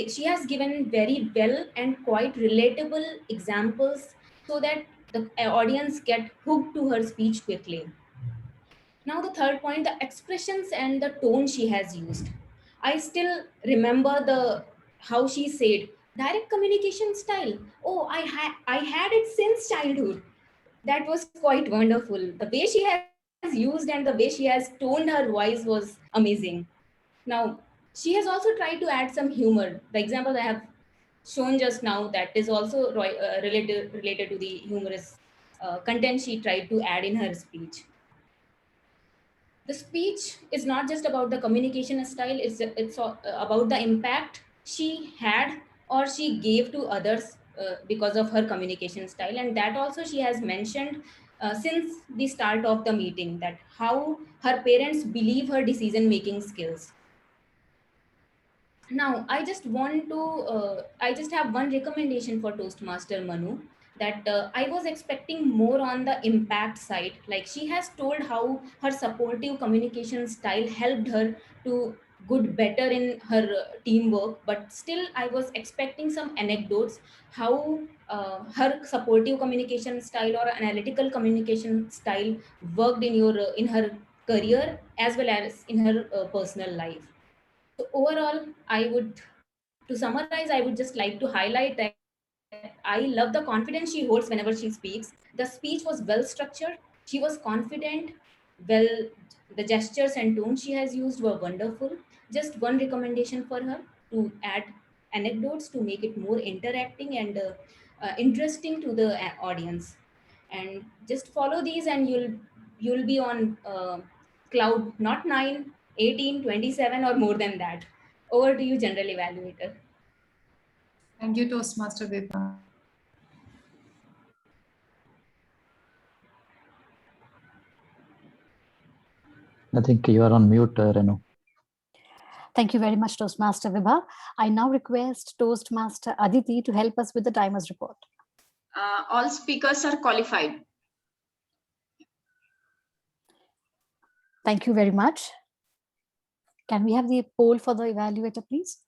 Speaker 13: She has given very well and quite relatable examples so that the audience get hooked to her speech quickly. Now, the third point, the expressions and the tone she has used. I still remember the how she said direct communication style. Oh, I had it since childhood. That was quite wonderful. The way she has used and the way she has toned her voice was amazing. Now, she has also tried to add some humor. The example I have shown just now, that is also related to the humorous content she tried to add in her speech. The speech is not just about the communication style, it's about the impact she had or she gave to others because of her communication style. And that also she has mentioned since the start of the meeting, that how her parents believe her decision making skills. Now, I just have one recommendation for Toastmaster Manu, that I was expecting more on the impact side. Like, she has told how her supportive communication style helped her to good better in her teamwork, but still I was expecting some anecdotes, how her supportive communication style or analytical communication style worked in her career as well as in her personal life. So overall, to summarize, I would just like to highlight that I love the confidence she holds whenever she speaks. The speech was well structured. She was confident. Well, the gestures and tone she has used were wonderful. Just one recommendation for her, to add anecdotes to make it more interacting and interesting to the audience. And just follow these, and you'll be on cloud not 9, 18, 27, or more than that. Over to you, general evaluator.
Speaker 14: Thank you, Toastmaster Vibha.
Speaker 10: I think you are on mute, Renu.
Speaker 17: Thank you very much, Toastmaster Vibha. I now request Toastmaster Aditi to help us with the timer's report.
Speaker 8: All speakers are qualified.
Speaker 17: Thank you very much. Can we have the poll for the evaluator, please?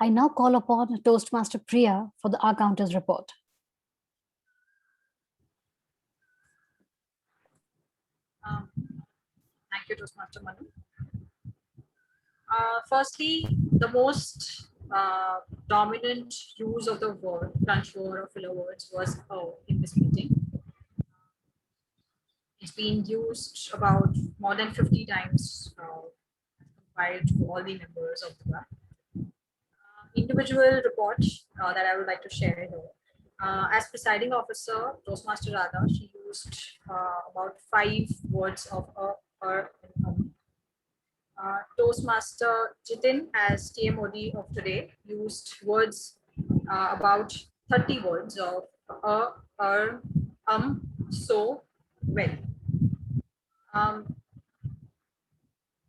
Speaker 17: I now call upon Toastmaster Priya for the R counters report.
Speaker 9: Thank you, Toastmaster Manu. Firstly, the most dominant use of the word, crunch word or filler words was in this meeting. It's been used about more than 50 times compared to all the members of the club. Individual report that I would like to share here. As presiding officer, Toastmaster Radha, she used about 5 words of her and Toastmaster Jithin, as TMOD of today, used words about 30 words of so, well.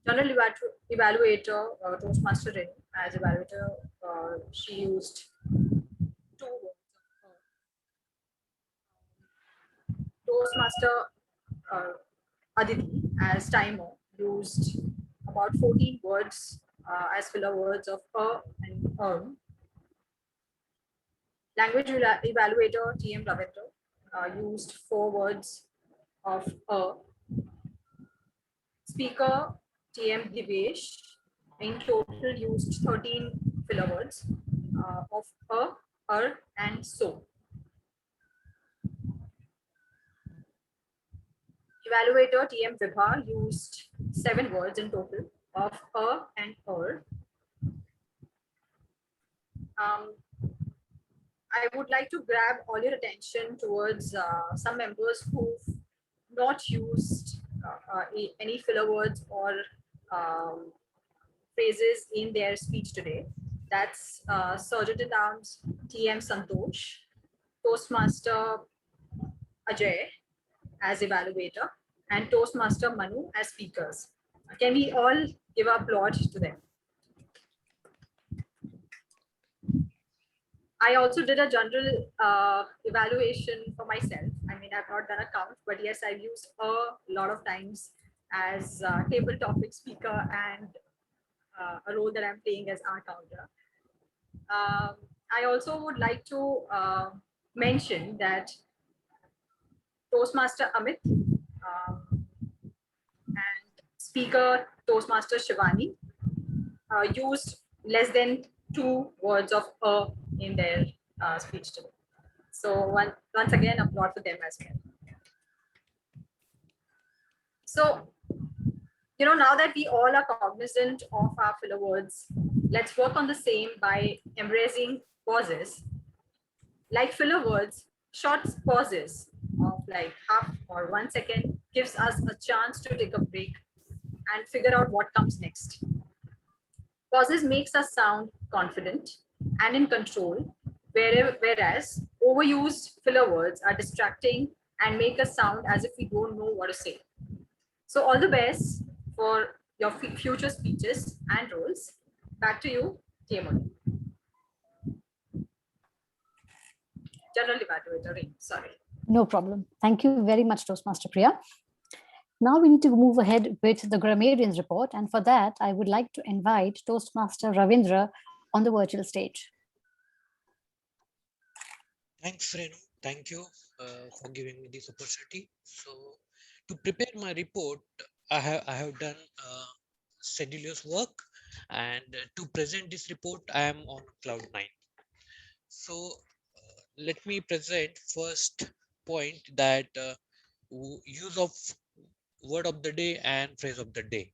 Speaker 9: General evaluator, Toastmaster Rin, as evaluator, she used 2 words of Toastmaster Aditi, as timer, used about 14 words as filler words of and Language evaluator TM Ravindra used 4 words of Speaker TM Divesh in total used 13 filler words of and so. Evaluator TM Vibha used 7 words in total of and I would like to grab all your attention towards some members who've not used any filler words or phrases in their speech today. That's Sergeant at Arms TM Santosh, Toastmaster Ajay as evaluator, and Toastmaster Manu as speakers. Can we all give our applaud to them? I also did a general evaluation for myself. I mean, I've not done a count, but yes, I've used a lot of times as table topic speaker and a role that I'm playing as art counter. I also would like to mention that Toastmaster Amit and speaker Toastmaster Shivani used less than 2 words of in their speech today. So once again, applaud for them as well. So, you know, now that we all are cognizant of our filler words, let's work on the same by embracing pauses. Like filler words, short pauses of like half or 1 second gives us a chance to take a break and figure out what comes next. Pauses makes us sound confident and in control, whereas overused filler words are distracting and make us sound as if we don't know what to say. So all the best for your future speeches and roles. Back to you, TMO. General evaluator, sorry.
Speaker 17: No problem. Thank you very much, Toastmaster Priya. Now we need to move ahead with the grammarians report. And for that, I would like to invite Toastmaster Ravindra on the virtual stage.
Speaker 7: Thanks, Renu. Thank you for giving me this opportunity. So to prepare my report, I have done sedulous work, and to present this report, I am on Cloud9. So let me present first point that use of word of the day and phrase of the day.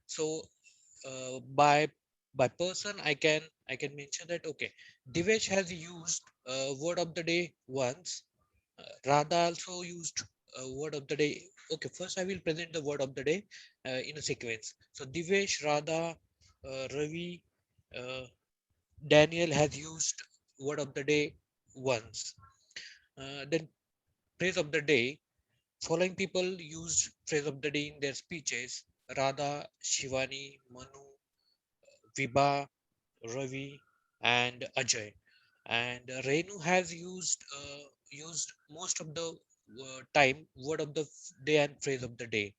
Speaker 7: So by person, I can mention that okay, Divesh has used word of the day once. Radha also used word of the day. Okay, first I will present the word of the day in a sequence. So Divesh, Radha, Ravi, Daniel has used word of the day once. Then phrase of the day. Following people used phrase of the day in their speeches: Radha, Shivani, Manu, Vibha, Ravi, and Ajay. And Renu has used most of the time word of the day and phrase of the day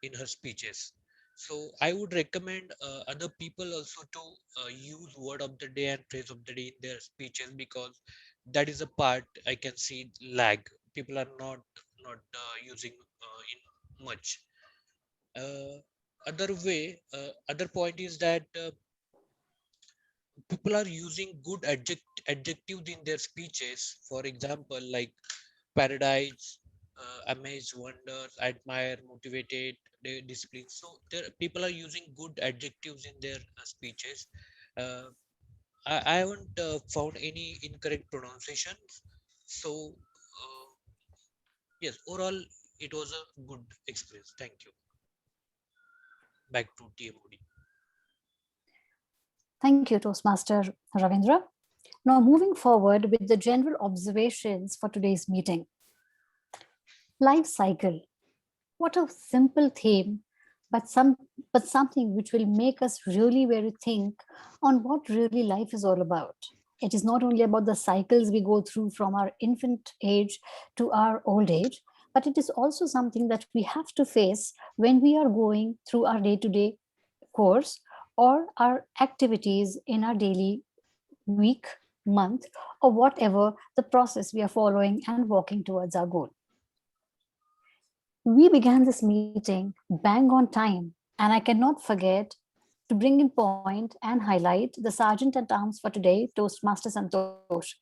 Speaker 7: in her speeches. So I would recommend other people also to use word of the day and phrase of the day in their speeches, because that is a part I can see lag. People are not using in much. Other point is that people are using good adjectives in their speeches. For example, like paradise, amaze, wonders, admire, motivated, discipline. So there people are using good adjectives in their speeches. Uh, I haven't found any incorrect pronunciations. So yes, overall it was a good experience. Thank you. Back to TMOD.
Speaker 17: Thank you, Toastmaster Ravindra. Now moving forward with the general observations for today's meeting. Life cycle. What a simple theme, but something which will make us really think on what really life is all about. It is not only about the cycles we go through from our infant age to our old age, but it is also something that we have to face when we are going through our day-to-day course or our activities in our daily week, month, or whatever the process we are following and walking towards our goal. We began this meeting bang on time And I cannot forget to bring in point and highlight the Sergeant at Arms for today, Toastmaster Santosh.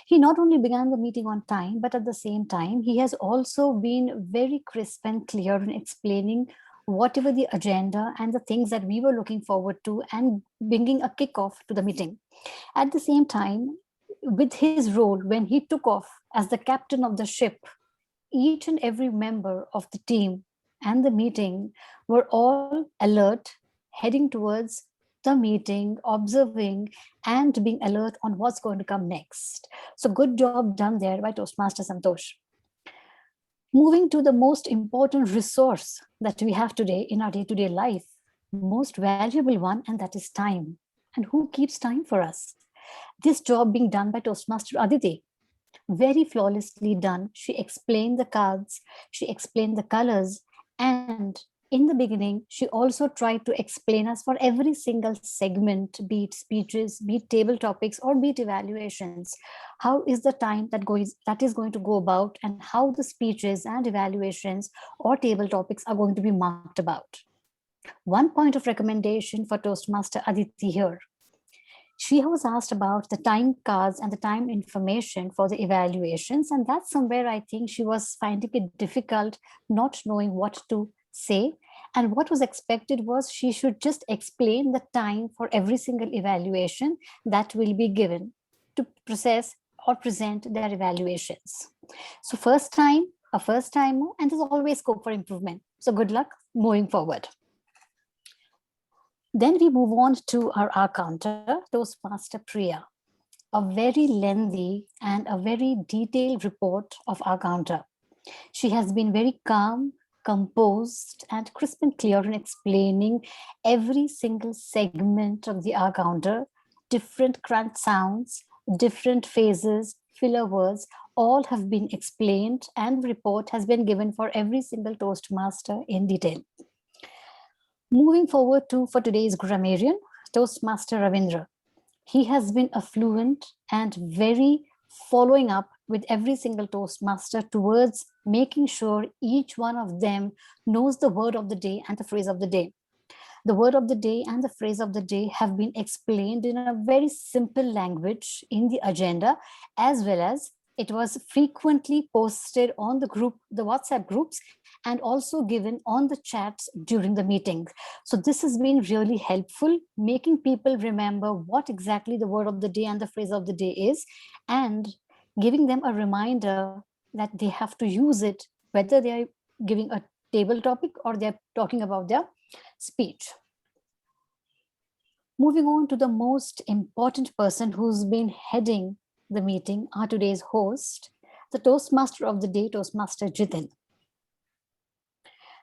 Speaker 17: He not only began the meeting on time, but at the same time, he has also been very crisp and clear in explaining whatever the agenda and the things that we were looking forward to and bringing a kickoff to the meeting. At the same time, with his role, when he took off as the captain of the ship, each and every member of the team and the meeting were all alert, heading towards the meeting, observing, and being alert on what's going to come next. So, good job done there by Toastmaster Santosh. Moving to the most important resource that we have today in our day-to-day life, most valuable one, and that is time. And who keeps time for us? This job being done by Toastmaster Aditi, very flawlessly done. She explained the cards, she explained the colors, and in the beginning, she also tried to explain us for every single segment, be it speeches, be it table topics, or be it evaluations. How is the time that is going to go about, and how the speeches and evaluations or table topics are going to be marked about. One point of recommendation for Toastmaster Aditi here. She was asked about the time cards and the time information for the evaluations, and that's somewhere I think she was finding it difficult, not knowing what to say. And what was expected was she should just explain the time for every single evaluation that will be given to process or present their evaluations. So first time, a first timer, and there's always scope for improvement. So good luck moving forward. Then we move on to our counter, Toastmaster Priya, a very lengthy and a very detailed report of our counter. She has been very calm, composed, and crisp and clear in explaining every single segment of the R counter, different crunch sounds, different phases, filler words, all have been explained, and the report has been given for every single Toastmaster in detail. Moving forward to for today's grammarian, Toastmaster Ravindra. He has been a fluent and very following up with every single Toastmaster towards making sure each one of them knows the word of the day and the phrase of the day. The word of the day and the phrase of the day have been explained in a very simple language in the agenda, as well as it was frequently posted on the group, the WhatsApp groups, and also given on the chats during the meeting. So this has been really helpful, making people remember what exactly the word of the day and the phrase of the day is, and giving them a reminder that they have to use it, whether they are giving a table topic or they're talking about their speech. Moving on to the most important person who's been heading the meeting, our today's host, the Toastmaster of the day, Toastmaster Jithin.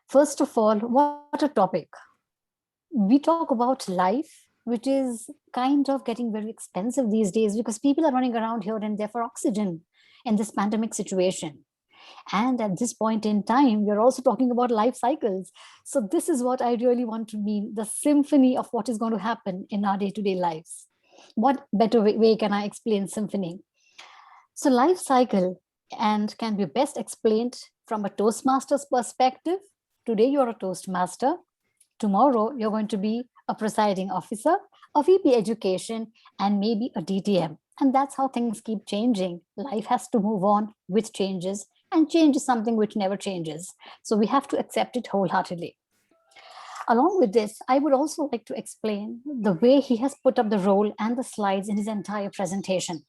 Speaker 17: First of all, what a topic. We talk about life, which is kind of getting very expensive these days because people are running around here and there for oxygen in this pandemic situation. And at this point in time, we're also talking about life cycles. So this is what I really want to mean, the symphony of what is going to happen in our day-to-day lives. What better way can I explain symphony? So life cycle and can be best explained from a Toastmaster's perspective. Today, you're a Toastmaster. Tomorrow, you're going to be a presiding officer, a VP education, and maybe a DTM. And that's how things keep changing. Life has to move on with changes, and change is something which never changes. So we have to accept it wholeheartedly. Along with this, I would also like to explain the way he has put up the role and the slides in his entire presentation.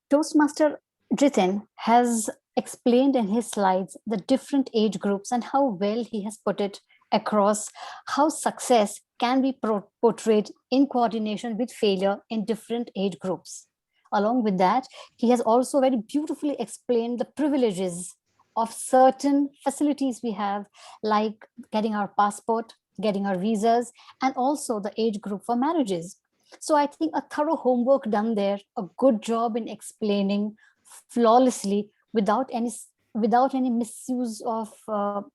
Speaker 17: Toastmaster Jithin has explained in his slides the different age groups and how well he has put it across, how success can be portrayed in coordination with failure in different age groups. Along with that, he has also very beautifully explained the privileges of certain facilities we have, like getting our passport, getting our visas, and also the age group for marriages. So I think a thorough homework done there, a good job in explaining flawlessly without any misuse of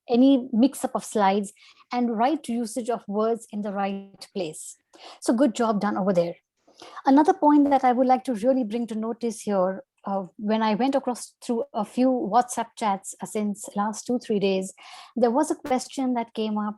Speaker 17: any mix-up of slides, and right usage of words in the right place. So good job done over there. Another point that I would like to really bring to notice here when I went across through a few WhatsApp chats since last 2-3 days, there was a question that came up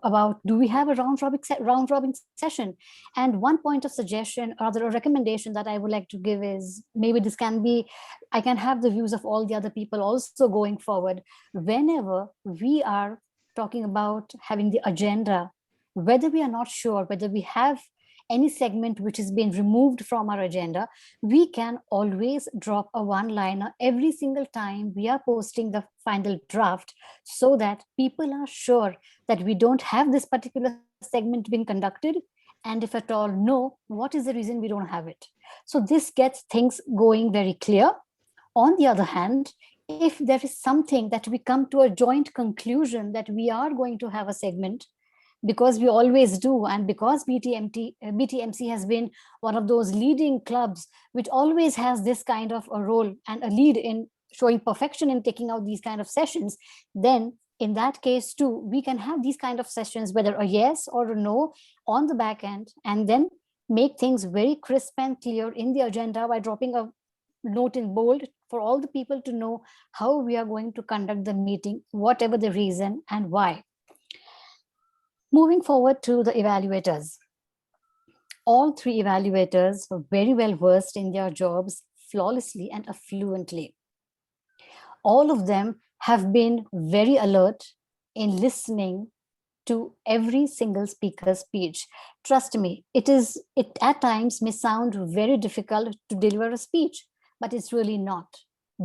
Speaker 17: about, do we have a round robin session? And one point of suggestion or rather a recommendation that I would like to give is, maybe this can be, I can have the views of all the other people also going forward. Whenever we are talking about having the agenda, whether we are not sure whether we have any segment which has been removed from our agenda, we can always drop a one-liner every single time we are posting the final draft, so that people are sure that we don't have this particular segment being conducted, and if at all no, what is the reason we don't have it. So this gets things going very clear. On the other hand, if there is something that we come to a joint conclusion that we are going to have a segment, because we always do, and because BTMC has been one of those leading clubs which always has this kind of a role and a lead in showing perfection in taking out these kind of sessions, then in that case too, we can have these kind of sessions, whether a yes or a no on the back end, and then make things very crisp and clear in the agenda by dropping a note in bold for all the people to know how we are going to conduct the meeting, whatever the reason and why. Moving forward to the evaluators. All 3 evaluators were very well versed in their jobs flawlessly and fluently. All of them have been very alert in listening to every single speaker's speech. Trust me, it at times may sound very difficult to deliver a speech, but it's really not.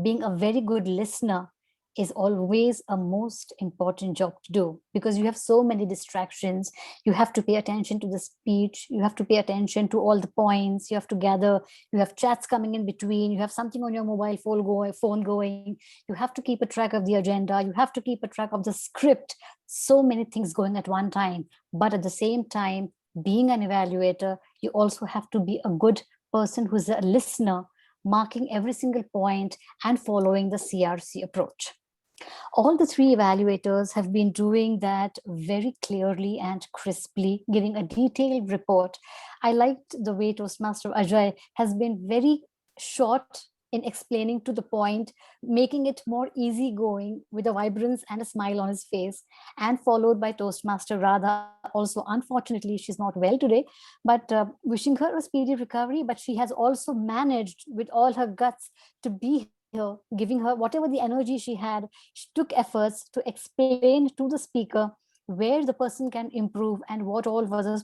Speaker 17: Being a very good listener is always a most important job to do, because you have so many distractions. You have to pay attention to the speech, you have to pay attention to all the points, you have to gather, you have chats coming in between, you have something on your mobile phone going, you have to keep a track of the agenda, you have to keep a track of the script, so many things going at one time. But at the same time, being an evaluator, you also have to be a good person who's a listener, marking every single point and following the CRC approach. All the 3 evaluators have been doing that very clearly and crisply, giving a detailed report. I liked the way Toastmaster Ajay has been very short in explaining to the point, making it more easygoing with a vibrance and a smile on his face, and followed by Toastmaster Radha. Also, unfortunately, she's not well today, but wishing her a speedy recovery. But she has also managed with all her guts to be here, giving her whatever the energy she had. She took efforts to explain to the speaker where the person can improve and what all was the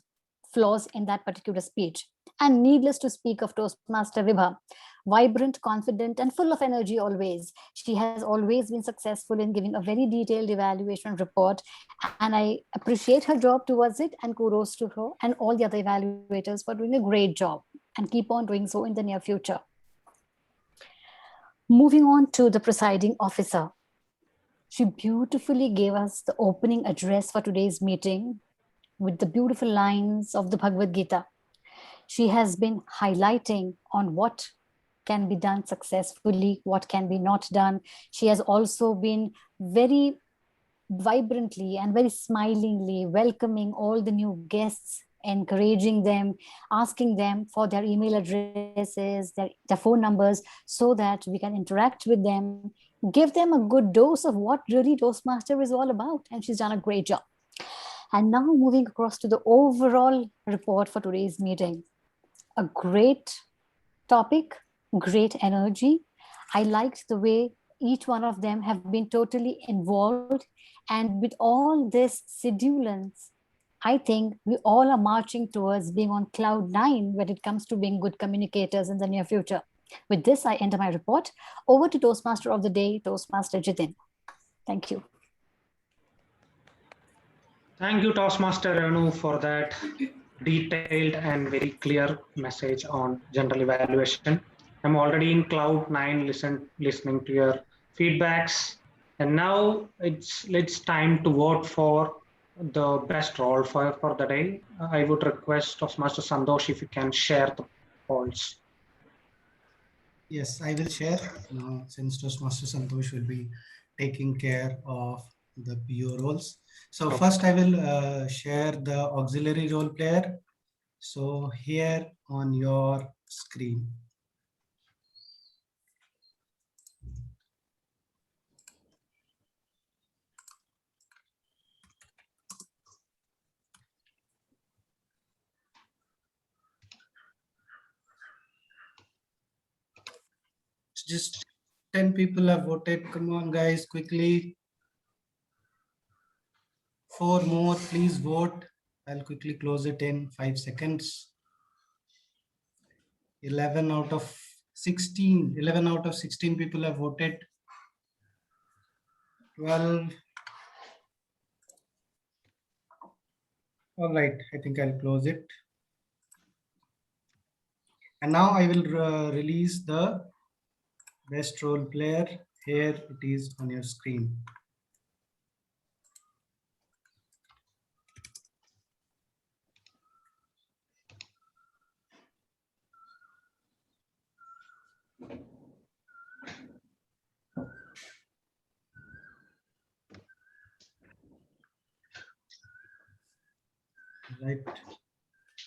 Speaker 17: flaws in that particular speech. And needless to speak of Toastmaster Vibha, vibrant, confident, and full of energy always. She has always been successful in giving a very detailed evaluation report, and I appreciate her job towards it, and kudos to her and all the other evaluators for doing a great job, and keep on doing so in the near future. Moving on to the presiding officer. She beautifully gave us the opening address for today's meeting with the beautiful lines of the Bhagavad Gita. She has been highlighting on what can be done successfully, what can be not done. She has also been very vibrantly and very smilingly welcoming all the new guests, encouraging them, asking them for their email addresses, their phone numbers, so that we can interact with them, give them a good dose of what really Toastmaster is all about. And she's done a great job. And now moving across to the overall report for today's meeting. A great topic, great energy. I liked the way each one of them have been totally involved. And with all this sedulance, I think we all are marching towards being on cloud 9 when it comes to being good communicators in the near future. With this, I end my report. Over to Toastmaster of the Day, Toastmaster Jithin. Thank you.
Speaker 5: Thank you, Toastmaster Renu, for that detailed and very clear message on general evaluation. I'm already in cloud 9 listening to your feedbacks. And now it's time to vote for the best role for the day. I would request Toastmaster Santosh if you can share the polls.
Speaker 15: Yes, I will share now, since Toastmaster Santosh will be taking care of the PO roles. So first I will share the auxiliary role player. So here on your screen. just 10 people have voted. Come on, guys, quickly. 4 more, please vote. I'll quickly close it in 5 seconds. 11 out of 16 people have voted. 12. All right, I think I'll close it. And now I will release the best role player. Here it is on your screen. Right,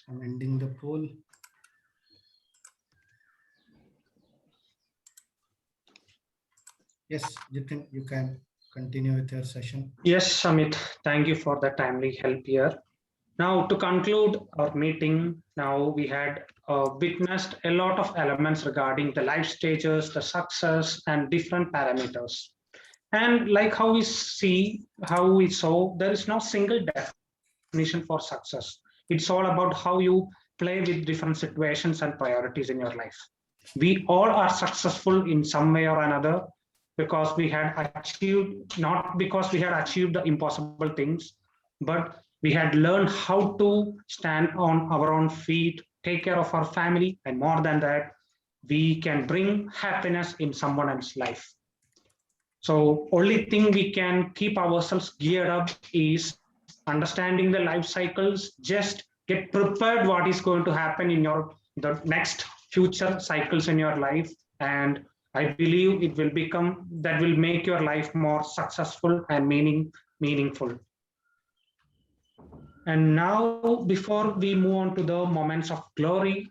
Speaker 15: I'm ending the poll. Yes, Jithin, you can continue with your session.
Speaker 5: Yes, Amit, thank you for the timely help here. Now, to conclude our meeting, now we had witnessed a lot of elements regarding the life stages, the success, and different parameters. And like how we saw, there is no single definition for success. It's all about how you play with different situations and priorities in your life. We all are successful in some way or another because we had achieved, not because we had achieved the impossible things, but we had learned how to stand on our own feet, take care of our family, and more than that, we can bring happiness in someone else's life. So only thing we can keep ourselves geared up is understanding the life cycles. Just get prepared what is going to happen in the next future cycles in your life, and I believe it will become that will make your life more successful and meaningful. And now, before we move on to the moments of glory,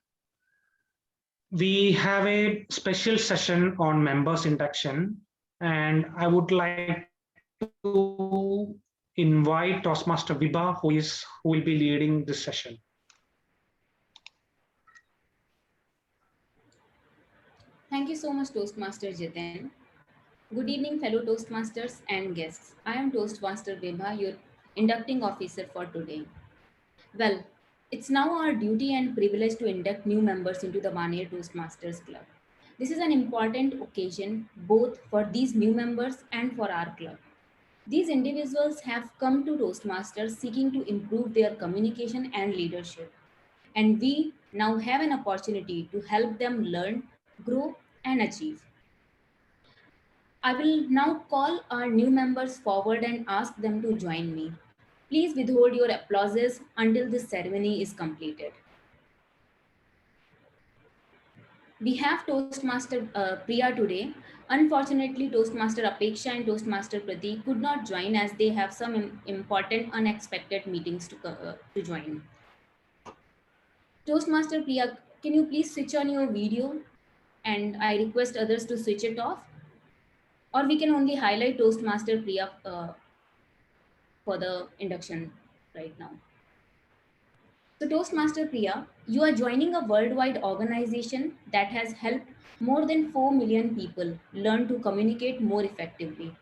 Speaker 5: we have a special session on members induction, and I would like to invite Toastmaster Vibha, who will be leading this session.
Speaker 13: Thank you so much, Toastmaster Jithin. Good evening, fellow Toastmasters and guests. I am Toastmaster Vibha, your inducting officer for today. Well, it's now our duty and privilege to induct new members into the Baner Toastmasters Club. This is an important occasion both for these new members and for our club. These individuals have come to Toastmasters seeking to improve their communication and leadership. And we now have an opportunity to help them learn, grow, and achieve. I will now call our new members forward and ask them to join me. Please withhold your applauses until this ceremony is completed. We have Toastmaster Priya today. Unfortunately, Toastmaster Apeksha and Toastmaster Pratik could not join as they have some important unexpected meetings to join. Toastmaster Priya, can you please switch on your video? And I request others to switch it off. Or we can only highlight Toastmaster Priya for the induction right now. So Toastmaster Priya, you are joining a worldwide organization that has helped more than 4 million people learn to communicate more effectively.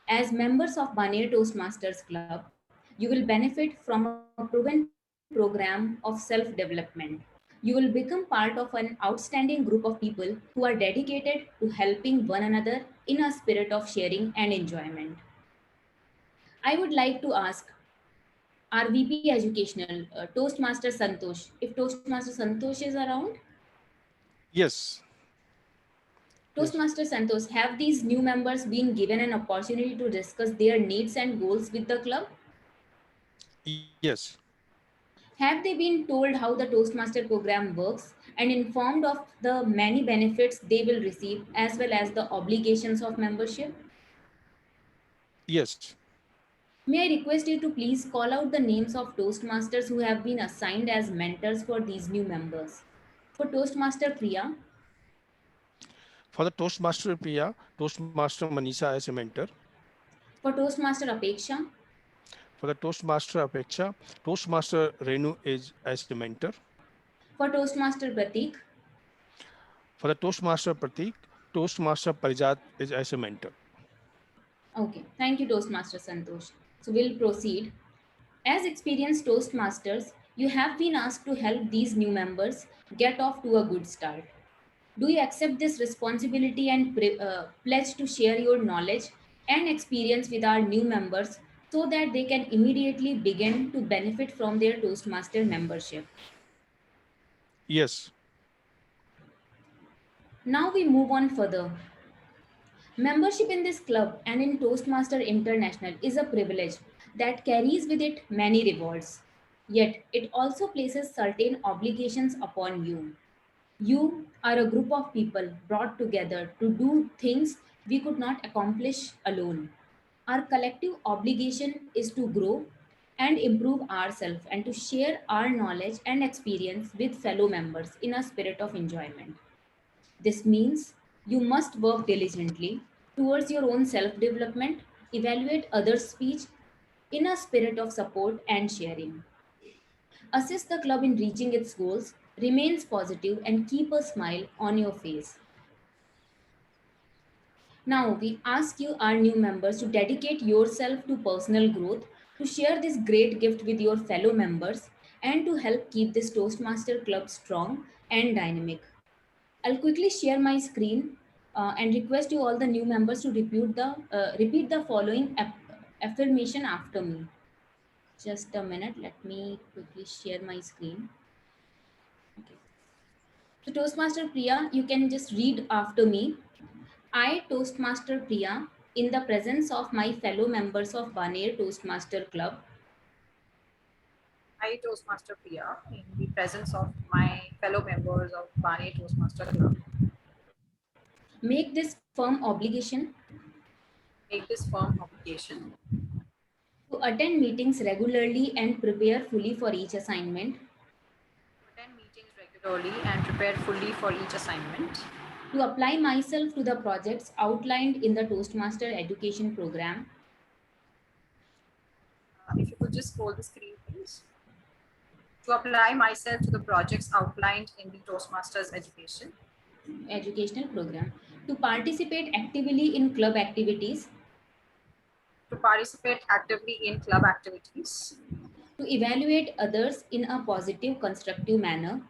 Speaker 13: As members of Baner Toastmasters Club, you will benefit from a proven program of self-development. You will become part of an outstanding group of people who are dedicated to helping one another in a spirit of sharing and enjoyment. I would like to ask our VP Educational, Toastmaster Santosh. If Toastmaster Santosh is around?
Speaker 1: Yes.
Speaker 13: Toastmaster Santosh, have these new members been given an opportunity to discuss their needs and goals with the club?
Speaker 1: Yes.
Speaker 13: Have they been told how the Toastmaster program works and informed of the many benefits they will receive as well as the obligations of membership?
Speaker 1: Yes.
Speaker 13: May I request you to please call out the names of Toastmasters who have been assigned as mentors for these new members. For Toastmaster Priya.
Speaker 1: For the Toastmaster Priya, Toastmaster Manisha as a mentor.
Speaker 13: For Toastmaster Apeksha.
Speaker 1: For the Toastmaster Apeksha, Toastmaster Renu is as the mentor.
Speaker 13: For Toastmaster Pratik.
Speaker 1: For the Toastmaster Pratik, Toastmaster Parijat is as a mentor.
Speaker 13: Okay, thank you, Toastmaster Santosh. So we'll proceed. As experienced Toastmasters, you have been asked to help these new members get off to a good start. Do you accept this responsibility and pledge to share your knowledge and experience with our new members so that they can immediately begin to benefit from their Toastmaster membership?
Speaker 1: Yes.
Speaker 13: Now we move on further. Membership in this club and in Toastmaster International is a privilege that carries with it many rewards. Yet it also places certain obligations upon you. You are a group of people brought together to do things we could not accomplish alone. Our collective obligation is to grow and improve ourselves and to share our knowledge and experience with fellow members in a spirit of enjoyment. This means you must work diligently towards your own self development, evaluate others' speech in a spirit of support and sharing. Assist the club in reaching its goals, remains positive, and keep a smile on your face. Now, we ask you, our new members, to dedicate yourself to personal growth, to share this great gift with your fellow members, and to help keep this Toastmaster Club strong and dynamic. I'll quickly share my screen and request you all the new members to repeat the following affirmation after me. Just a minute, let me quickly share my screen. Okay. So Toastmaster Priya, you can just read after me. I, Toastmaster Priya, in the presence of my fellow members of Baner Toastmaster Club,
Speaker 9: I, Toastmaster Priya, in the presence of my fellow members of Bani Toastmaster Club,
Speaker 13: make this firm obligation to attend meetings regularly and prepare fully for each assignment,
Speaker 9: regularly and prepare fully for each assignment,
Speaker 13: to apply myself to the projects outlined in the Toastmaster education program.
Speaker 9: If you could just scroll the screen, please. To apply myself to the projects outlined in the Toastmasters
Speaker 13: educational program, to participate actively in club activities,
Speaker 9: to
Speaker 13: evaluate others in a positive, constructive manner,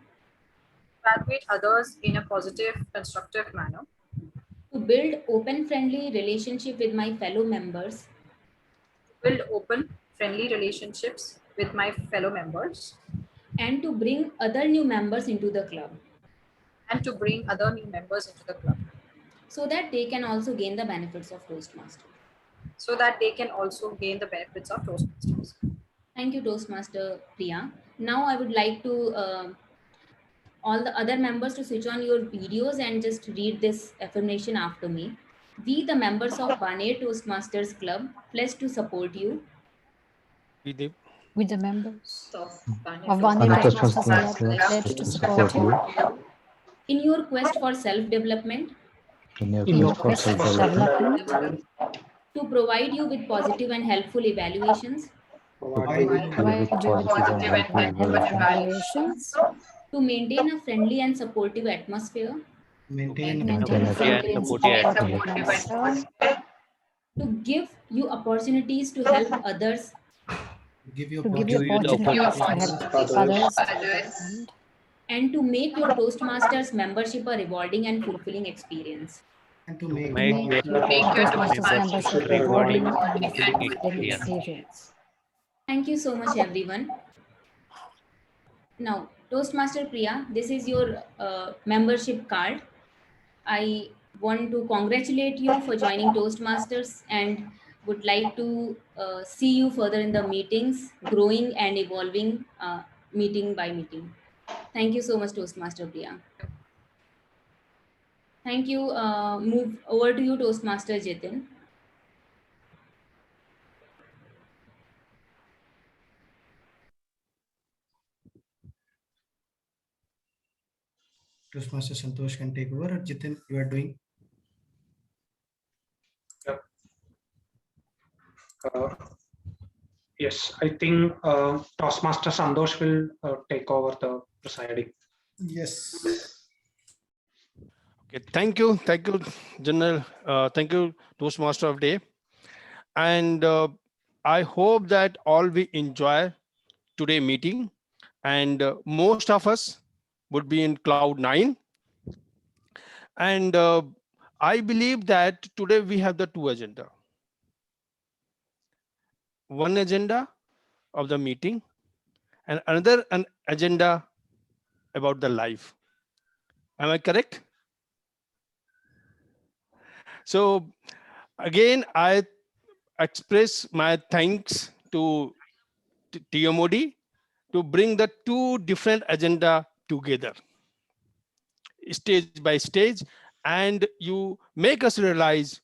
Speaker 13: to build open, friendly relationship with my fellow members, and to bring other new members into the club. So that they can also gain the benefits of Toastmasters. Thank you, Toastmaster Priya. Now I would like to all the other members to switch on your videos and just read this affirmation after me. We, the members of Baner Toastmasters Club, pledge to support you.
Speaker 1: We
Speaker 17: the members
Speaker 8: of
Speaker 17: of Baner Toastmasters Club pledge to support you
Speaker 13: in your quest for self-development, to provide you with positive and helpful evaluations, to maintain a friendly and supportive atmosphere, to give you opportunities to help others, and to make your Toastmasters membership a rewarding and fulfilling experience.
Speaker 1: and to make your Toastmasters membership rewarding and fulfilling experience.
Speaker 13: Thank you so much, everyone. Now, Toastmaster Priya, this is your membership card. I want to congratulate you for joining Toastmasters and would like to see you further in the meetings, growing and evolving meeting by meeting. Thank you so much, Toastmaster Priya. Thank you. Move over to you, Toastmaster Jithin.
Speaker 15: Toastmaster Santosh can take over, or Jithin, you are doing?
Speaker 5: Yes, I think Toastmaster Santosh will take over the presiding.
Speaker 15: Yes.
Speaker 1: Okay, thank you, General. Thank you, Toastmaster of Day. And I hope that all we enjoy today meeting, and most of us would be in cloud 9. And I believe that today we have the two agenda. One agenda of the meeting and another an agenda about the life. Am I correct? So again, I express my thanks to TMOD to bring the two different agenda together, stage by stage, and you make us realize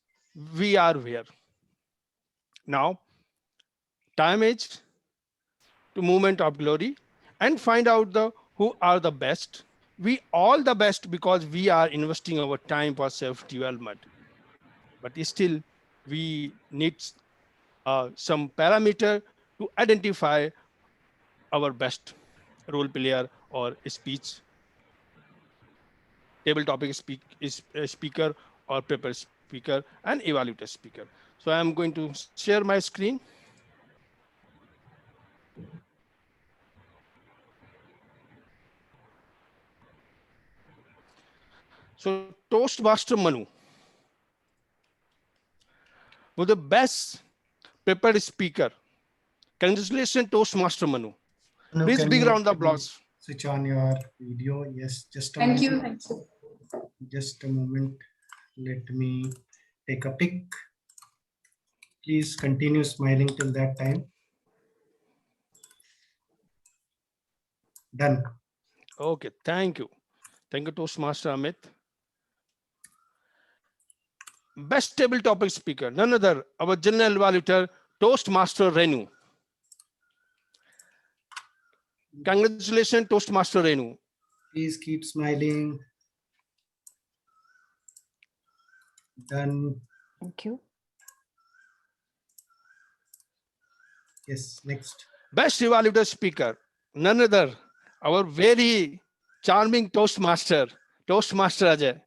Speaker 1: we are where. Now, time is to movement of glory and find out the who are the best. We all the best because we are investing our time for self-development. But still, we need some parameter to identify our best role player or speech table topic is a speaker or paper speaker and evaluator speaker. So I'm going to share my screen. So Toastmaster Manu was the best prepared speaker. Congratulations, Toastmaster Manu.
Speaker 15: Manu,
Speaker 1: Please
Speaker 15: can
Speaker 1: big
Speaker 15: you
Speaker 1: round of applause.
Speaker 15: switch on your video? Yes, just a
Speaker 14: Thank
Speaker 15: moment.
Speaker 14: you. Thank you.
Speaker 15: Just a moment. Let me take a pic. Please continue smiling till that time. Done.
Speaker 1: Okay, thank you. Thank you, Toastmaster Amit. Best table topic speaker, none other, our general evaluator, Toastmaster Renu. Congratulations, Toastmaster Renu.
Speaker 15: Please keep smiling. Done.
Speaker 17: Thank you.
Speaker 15: Yes, next.
Speaker 1: Best evaluator speaker, none other, our very charming Toastmaster, Toastmaster Ajay.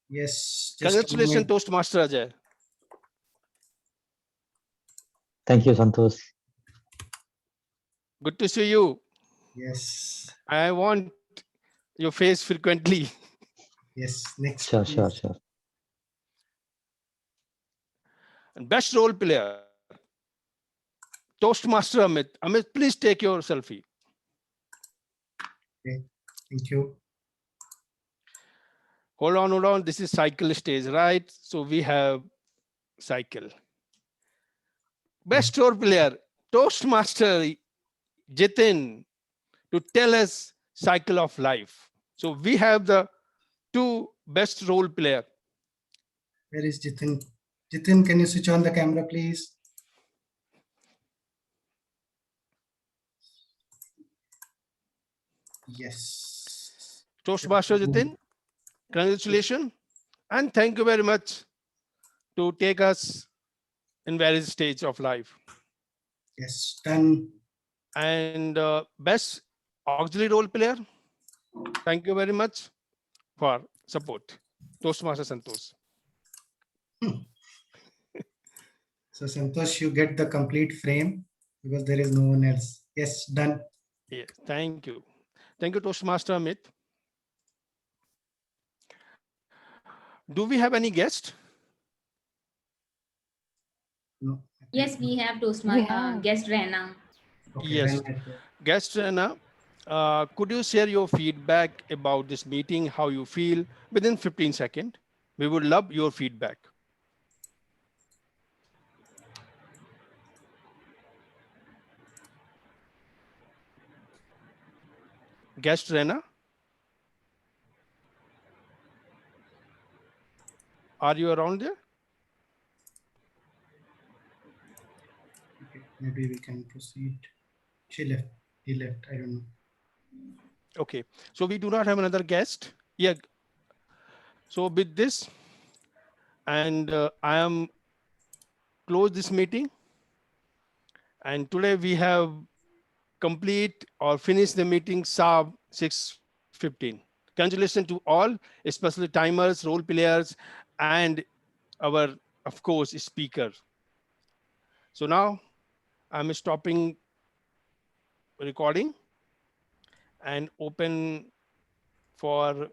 Speaker 15: Yes, just
Speaker 1: Congratulations,
Speaker 15: a moment.
Speaker 1: Toastmaster Ajay.
Speaker 10: Thank you, Santosh.
Speaker 1: Good to see you.
Speaker 15: Yes.
Speaker 1: I want your face frequently.
Speaker 15: Yes, next.
Speaker 10: Sure,
Speaker 15: please.
Speaker 10: sure, sure.
Speaker 1: And best role player, Toastmaster Amit. Amit, please take your selfie.
Speaker 15: Okay, thank you.
Speaker 1: Hold on. This is cycle stage, right? So we have cycle. Best role player, Toastmaster Jithin, to tell us cycle of life. So we have the two best role player.
Speaker 15: Where is Jithin? Jithin, can you switch on the camera, please? Yes.
Speaker 1: Toastmaster Jithin, congratulations. And thank you very much to take us in various stage of life.
Speaker 15: Yes, done.
Speaker 1: And best auxiliary role player, thank you very much for support. Toastmaster Santosh.
Speaker 15: So Santosh, you get the complete frame because there is no one else. Yes, done.
Speaker 1: Yes, thank you. Thank you, Toastmaster Amit. Do we have any guest?
Speaker 15: No.
Speaker 13: Yes, we have Toastmaster guest Rena.
Speaker 15: Okay,
Speaker 1: Yes,
Speaker 15: then
Speaker 1: guest Rena, could you share your feedback about this meeting, how you feel within 15 seconds? We would love your feedback. Guest Rena, are you around there?
Speaker 15: okay, maybe we can proceed. She left. He left. I don't know.
Speaker 1: Okay, so we do not have another guest. Yeah. So with this, and I am close this meeting. And today we have complete or finished the meeting sub 6:15. Congratulations to all, especially timers, role players, and our, of course, speaker. So now I'm stopping recording and open for